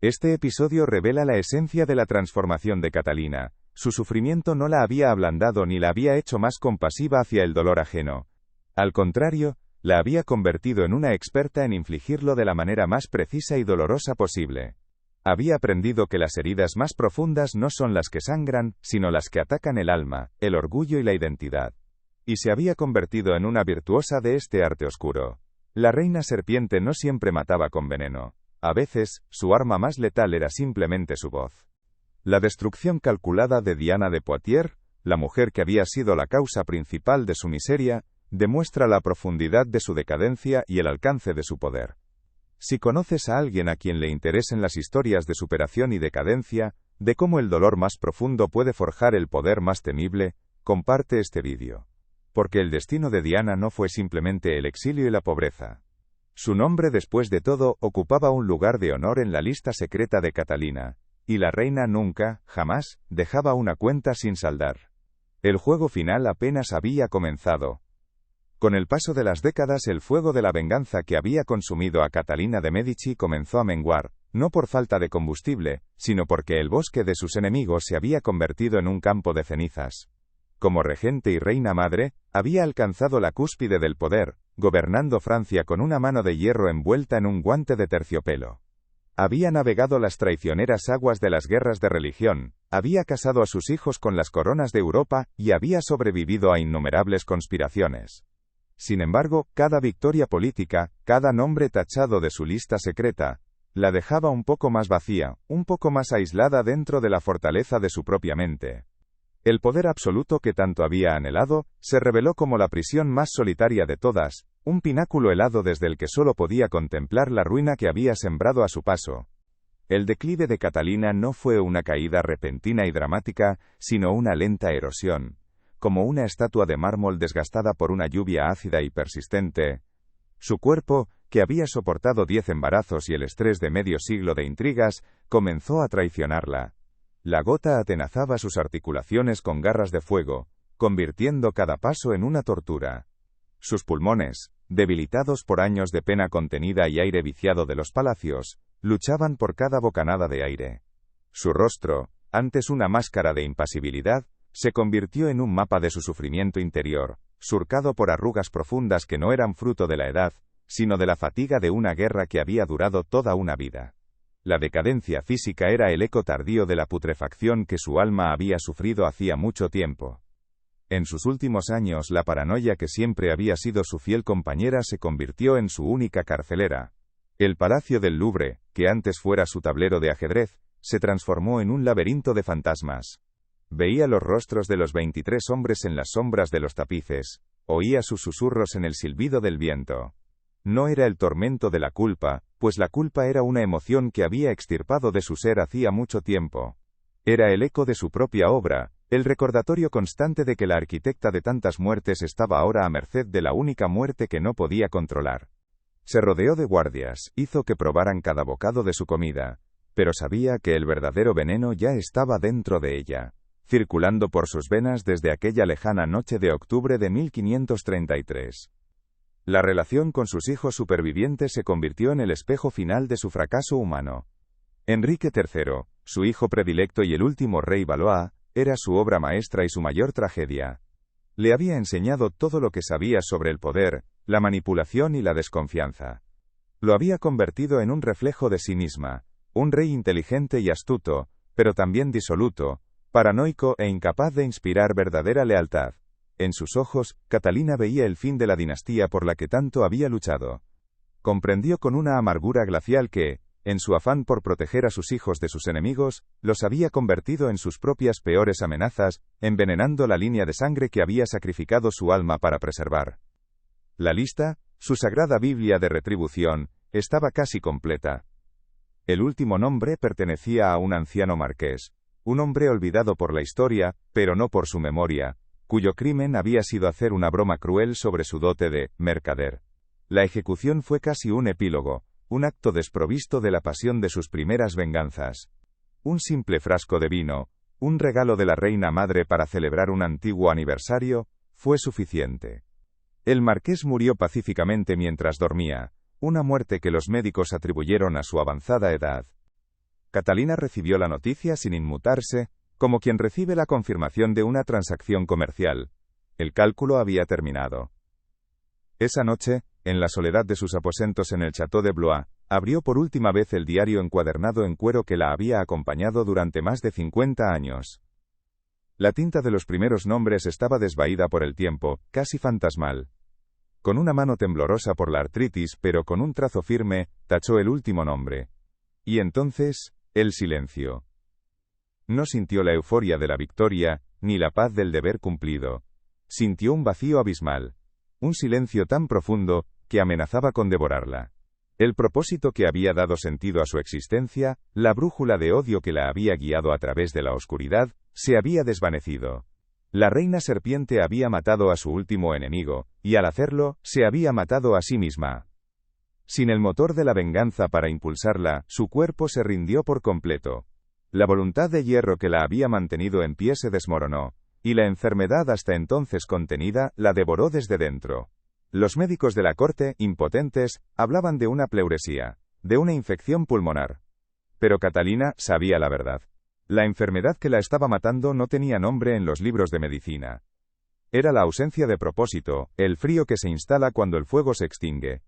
Este episodio revela la esencia de la transformación de Catalina. Su sufrimiento no la había ablandado ni la había hecho más compasiva hacia el dolor ajeno. Al contrario, la había convertido en una experta en infligirlo de la manera más precisa y dolorosa posible. Había aprendido que las heridas más profundas no son las que sangran, sino las que atacan el alma, el orgullo y la identidad. Y se había convertido en una virtuosa de este arte oscuro. La reina serpiente no siempre mataba con veneno. A veces, su arma más letal era simplemente su voz. La destrucción calculada de Diana de Poitiers, la mujer que había sido la causa principal de su miseria, demuestra la profundidad de su decadencia y el alcance de su poder. Si conoces a alguien a quien le interesen las historias de superación y decadencia, de cómo el dolor más profundo puede forjar el poder más temible, comparte este vídeo. Porque el destino de Diana no fue simplemente el exilio y la pobreza. Su nombre, después de todo, ocupaba un lugar de honor en la lista secreta de Catalina, y la reina nunca, jamás, dejaba una cuenta sin saldar. El juego final apenas había comenzado. Con el paso de las décadas, el fuego de la venganza que había consumido a Catalina de Medici comenzó a menguar, no por falta de combustible, sino porque el bosque de sus enemigos se había convertido en un campo de cenizas. Como regente y reina madre, había alcanzado la cúspide del poder, gobernando Francia con una mano de hierro envuelta en un guante de terciopelo. Había navegado las traicioneras aguas de las guerras de religión, había casado a sus hijos con las coronas de Europa y había sobrevivido a innumerables conspiraciones. Sin embargo, cada victoria política, cada nombre tachado de su lista secreta, la dejaba un poco más vacía, un poco más aislada dentro de la fortaleza de su propia mente. El poder absoluto que tanto había anhelado, se reveló como la prisión más solitaria de todas, un pináculo helado desde el que solo podía contemplar la ruina que había sembrado a su paso. El declive de Catalina no fue una caída repentina y dramática, sino una lenta erosión, como una estatua de mármol desgastada por una lluvia ácida y persistente. Su cuerpo, que había soportado 10 embarazos y el estrés de medio siglo de intrigas, comenzó a traicionarla. La gota atenazaba sus articulaciones con garras de fuego, convirtiendo cada paso en una tortura. Sus pulmones, debilitados por años de pena contenida y aire viciado de los palacios, luchaban por cada bocanada de aire. Su rostro, antes una máscara de impasibilidad, se convirtió en un mapa de su sufrimiento interior, surcado por arrugas profundas que no eran fruto de la edad, sino de la fatiga de una guerra que había durado toda una vida. La decadencia física era el eco tardío de la putrefacción que su alma había sufrido hacía mucho tiempo. En sus últimos años, la paranoia que siempre había sido su fiel compañera se convirtió en su única carcelera. El Palacio del Louvre, que antes fuera su tablero de ajedrez, se transformó en un laberinto de fantasmas. Veía los rostros de los 23 hombres en las sombras de los tapices, oía sus susurros en el silbido del viento. No era el tormento de la culpa, pues la culpa era una emoción que había extirpado de su ser hacía mucho tiempo. Era el eco de su propia obra, el recordatorio constante de que la arquitecta de tantas muertes estaba ahora a merced de la única muerte que no podía controlar. Se rodeó de guardias, hizo que probaran cada bocado de su comida, pero sabía que el verdadero veneno ya estaba dentro de ella, circulando por sus venas desde aquella lejana noche de octubre de 1533. La relación con sus hijos supervivientes se convirtió en el espejo final de su fracaso humano. Enrique III, su hijo predilecto y el último rey Valois, era su obra maestra y su mayor tragedia. Le había enseñado todo lo que sabía sobre el poder, la manipulación y la desconfianza. Lo había convertido en un reflejo de sí misma, un rey inteligente y astuto, pero también disoluto, paranoico e incapaz de inspirar verdadera lealtad. En sus ojos, Catalina veía el fin de la dinastía por la que tanto había luchado. Comprendió con una amargura glacial que, en su afán por proteger a sus hijos de sus enemigos, los había convertido en sus propias peores amenazas, envenenando la línea de sangre que había sacrificado su alma para preservar. La lista, su sagrada Biblia de retribución, estaba casi completa. El último nombre pertenecía a un anciano marqués, un hombre olvidado por la historia, pero no por su memoria, cuyo crimen había sido hacer una broma cruel sobre su dote de mercader. La ejecución fue casi un epílogo, un acto desprovisto de la pasión de sus primeras venganzas. Un simple frasco de vino, un regalo de la reina madre para celebrar un antiguo aniversario, fue suficiente. El marqués murió pacíficamente mientras dormía, una muerte que los médicos atribuyeron a su avanzada edad. Catalina recibió la noticia sin inmutarse, como quien recibe la confirmación de una transacción comercial. El cálculo había terminado. Esa noche, en la soledad de sus aposentos en el Château de Blois, abrió por última vez el diario encuadernado en cuero que la había acompañado durante más de 50 años. La tinta de los primeros nombres estaba desvaída por el tiempo, casi fantasmal. Con una mano temblorosa por la artritis, pero con un trazo firme, tachó el último nombre. Y entonces, el silencio. No sintió la euforia de la victoria, ni la paz del deber cumplido. Sintió un vacío abismal. Un silencio tan profundo, que amenazaba con devorarla. El propósito que había dado sentido a su existencia, la brújula de odio que la había guiado a través de la oscuridad, se había desvanecido. La reina serpiente había matado a su último enemigo, y al hacerlo, se había matado a sí misma. Sin el motor de la venganza para impulsarla, su cuerpo se rindió por completo. La voluntad de hierro que la había mantenido en pie se desmoronó, y la enfermedad hasta entonces contenida, la devoró desde dentro. Los médicos de la corte, impotentes, hablaban de una pleuresía, de una infección pulmonar. Pero Catalina sabía la verdad. La enfermedad que la estaba matando no tenía nombre en los libros de medicina. Era la ausencia de propósito, el frío que se instala cuando el fuego se extingue.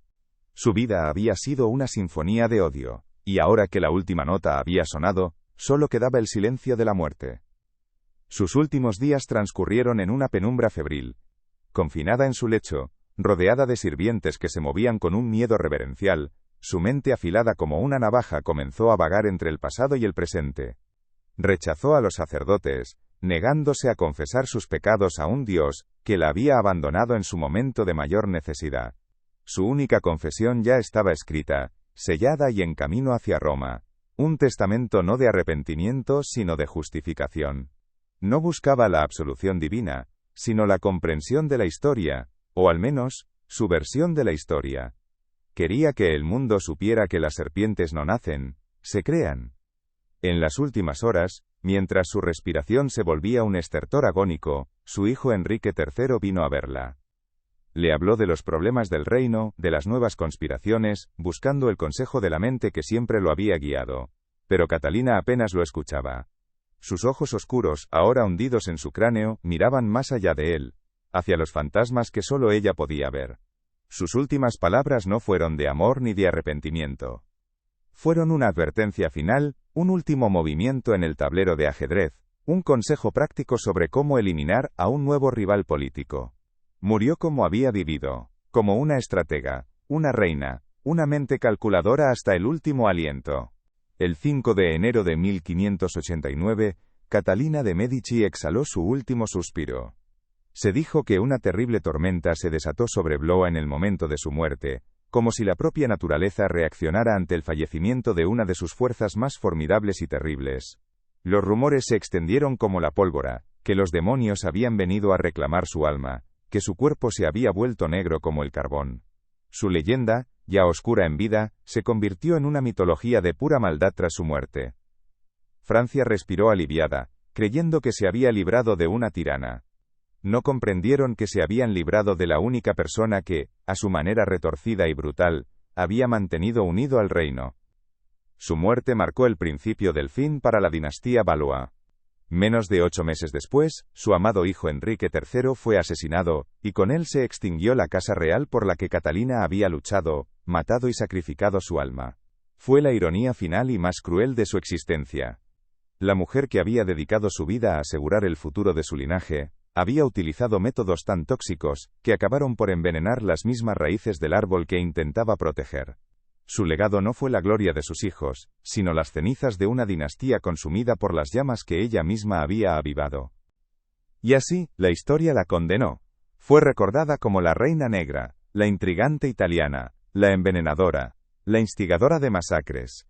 Su vida había sido una sinfonía de odio, y ahora que la última nota había sonado, solo quedaba el silencio de la muerte. Sus últimos días transcurrieron en una penumbra febril. Confinada en su lecho, rodeada de sirvientes que se movían con un miedo reverencial, su mente afilada como una navaja comenzó a vagar entre el pasado y el presente. Rechazó a los sacerdotes, negándose a confesar sus pecados a un Dios, que la había abandonado en su momento de mayor necesidad. Su única confesión ya estaba escrita, sellada y en camino hacia Roma. Un testamento no de arrepentimiento sino de justificación. No buscaba la absolución divina, sino la comprensión de la historia, o al menos, su versión de la historia. Quería que el mundo supiera que las serpientes no nacen, se crean. En las últimas horas, mientras su respiración se volvía un estertor agónico, su hijo Enrique III vino a verla. Le habló de los problemas del reino, de las nuevas conspiraciones, buscando el consejo de la mente que siempre lo había guiado. Pero Catalina apenas lo escuchaba. Sus ojos oscuros, ahora hundidos en su cráneo, miraban más allá de él, hacia los fantasmas que solo ella podía ver. Sus últimas palabras no fueron de amor ni de arrepentimiento. Fueron una advertencia final, un último movimiento en el tablero de ajedrez, un consejo práctico sobre cómo eliminar a un nuevo rival político. Murió como había vivido, como una estratega, una reina, una mente calculadora hasta el último aliento. El 5 de enero de 1589, Catalina de Medici exhaló su último suspiro. Se dijo que una terrible tormenta se desató sobre Blois en el momento de su muerte, como si la propia naturaleza reaccionara ante el fallecimiento de una de sus fuerzas más formidables y terribles. Los rumores se extendieron como la pólvora, que los demonios habían venido a reclamar su alma, que su cuerpo se había vuelto negro como el carbón. Su leyenda, ya oscura en vida, se convirtió en una mitología de pura maldad tras su muerte. Francia respiró aliviada, creyendo que se había librado de una tirana. No comprendieron que se habían librado de la única persona que, a su manera retorcida y brutal, había mantenido unido al reino. Su muerte marcó el principio del fin para la dinastía Valois. Menos de 8 meses después, su amado hijo Enrique III fue asesinado, y con él se extinguió la casa real por la que Catalina había luchado, matado y sacrificado su alma. Fue la ironía final y más cruel de su existencia. La mujer que había dedicado su vida a asegurar el futuro de su linaje, había utilizado métodos tan tóxicos, que acabaron por envenenar las mismas raíces del árbol que intentaba proteger. Su legado no fue la gloria de sus hijos, sino las cenizas de una dinastía consumida por las llamas que ella misma había avivado. Y así, la historia la condenó. Fue recordada como la reina negra, la intrigante italiana, la envenenadora, la instigadora de masacres.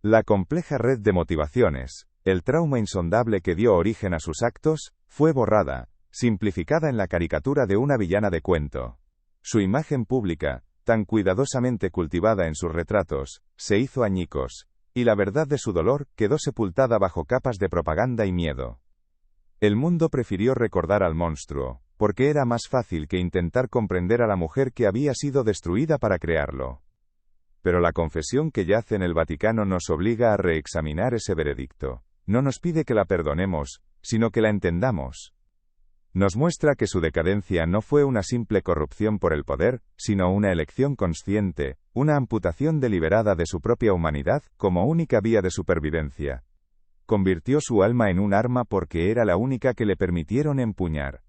La compleja red de motivaciones, el trauma insondable que dio origen a sus actos, fue borrada, simplificada en la caricatura de una villana de cuento. Su imagen pública, tan cuidadosamente cultivada en sus retratos, se hizo añicos, y la verdad de su dolor quedó sepultada bajo capas de propaganda y miedo. El mundo prefirió recordar al monstruo, porque era más fácil que intentar comprender a la mujer que había sido destruida para crearlo. Pero la confesión que yace en el Vaticano nos obliga a reexaminar ese veredicto. No nos pide que la perdonemos, sino que la entendamos. Nos muestra que su decadencia no fue una simple corrupción por el poder, sino una elección consciente, una amputación deliberada de su propia humanidad, como única vía de supervivencia. Convirtió su alma en un arma porque era la única que le permitieron empuñar.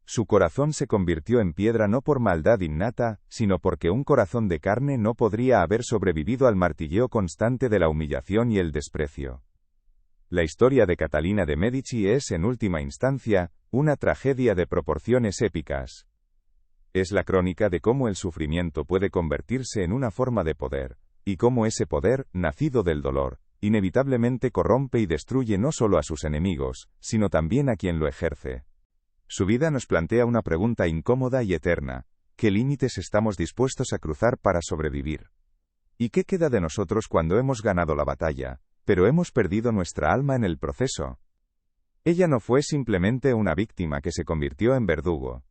Su corazón se convirtió en piedra no por maldad innata, sino porque un corazón de carne no podría haber sobrevivido al martilleo constante de la humillación y el desprecio. La historia de Catalina de Medici es, en última instancia, una tragedia de proporciones épicas. Es la crónica de cómo el sufrimiento puede convertirse en una forma de poder, y cómo ese poder, nacido del dolor, inevitablemente corrompe y destruye no solo a sus enemigos, sino también a quien lo ejerce. Su vida nos plantea una pregunta incómoda y eterna: ¿qué límites estamos dispuestos a cruzar para sobrevivir? ¿Y qué queda de nosotros cuando hemos ganado la batalla, pero hemos perdido nuestra alma en el proceso? Ella no fue simplemente una víctima que se convirtió en verdugo.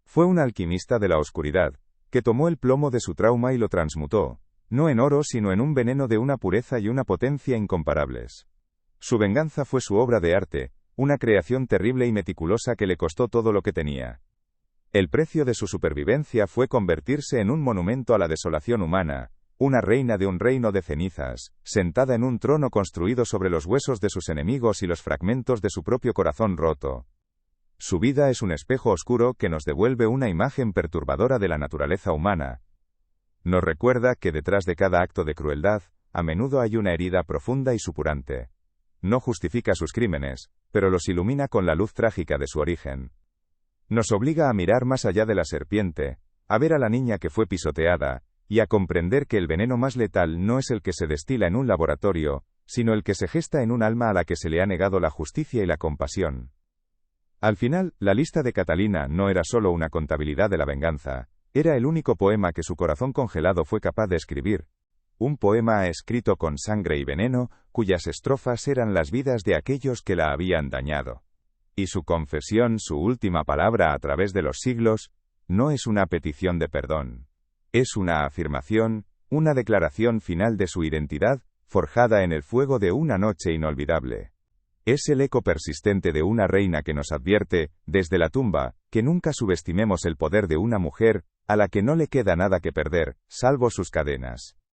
Fue una alquimista de la oscuridad, que tomó el plomo de su trauma y lo transmutó, no en oro sino en un veneno de una pureza y una potencia incomparables. Su venganza fue su obra de arte, una creación terrible y meticulosa que le costó todo lo que tenía. El precio de su supervivencia fue convertirse en un monumento a la desolación humana, una reina de un reino de cenizas, sentada en un trono construido sobre los huesos de sus enemigos y los fragmentos de su propio corazón roto. Su vida es un espejo oscuro que nos devuelve una imagen perturbadora de la naturaleza humana. Nos recuerda que detrás de cada acto de crueldad, a menudo hay una herida profunda y supurante. No justifica sus crímenes, pero los ilumina con la luz trágica de su origen. Nos obliga a mirar más allá de la serpiente, a ver a la niña que fue pisoteada, y a comprender que el veneno más letal no es el que se destila en un laboratorio, sino el que se gesta en un alma a la que se le ha negado la justicia y la compasión. Al final, la lista de Catalina no era solo una contabilidad de la venganza, era el único poema que su corazón congelado fue capaz de escribir. Un poema escrito con sangre y veneno, cuyas estrofas eran las vidas de aquellos que la habían dañado. Y su confesión, su última palabra a través de los siglos, no es una petición de perdón. Es una afirmación, una declaración final de su identidad, forjada en el fuego de una noche inolvidable. Es el eco persistente de una reina que nos advierte, desde la tumba, que nunca subestimemos el poder de una mujer, a la que no le queda nada que perder, salvo sus cadenas.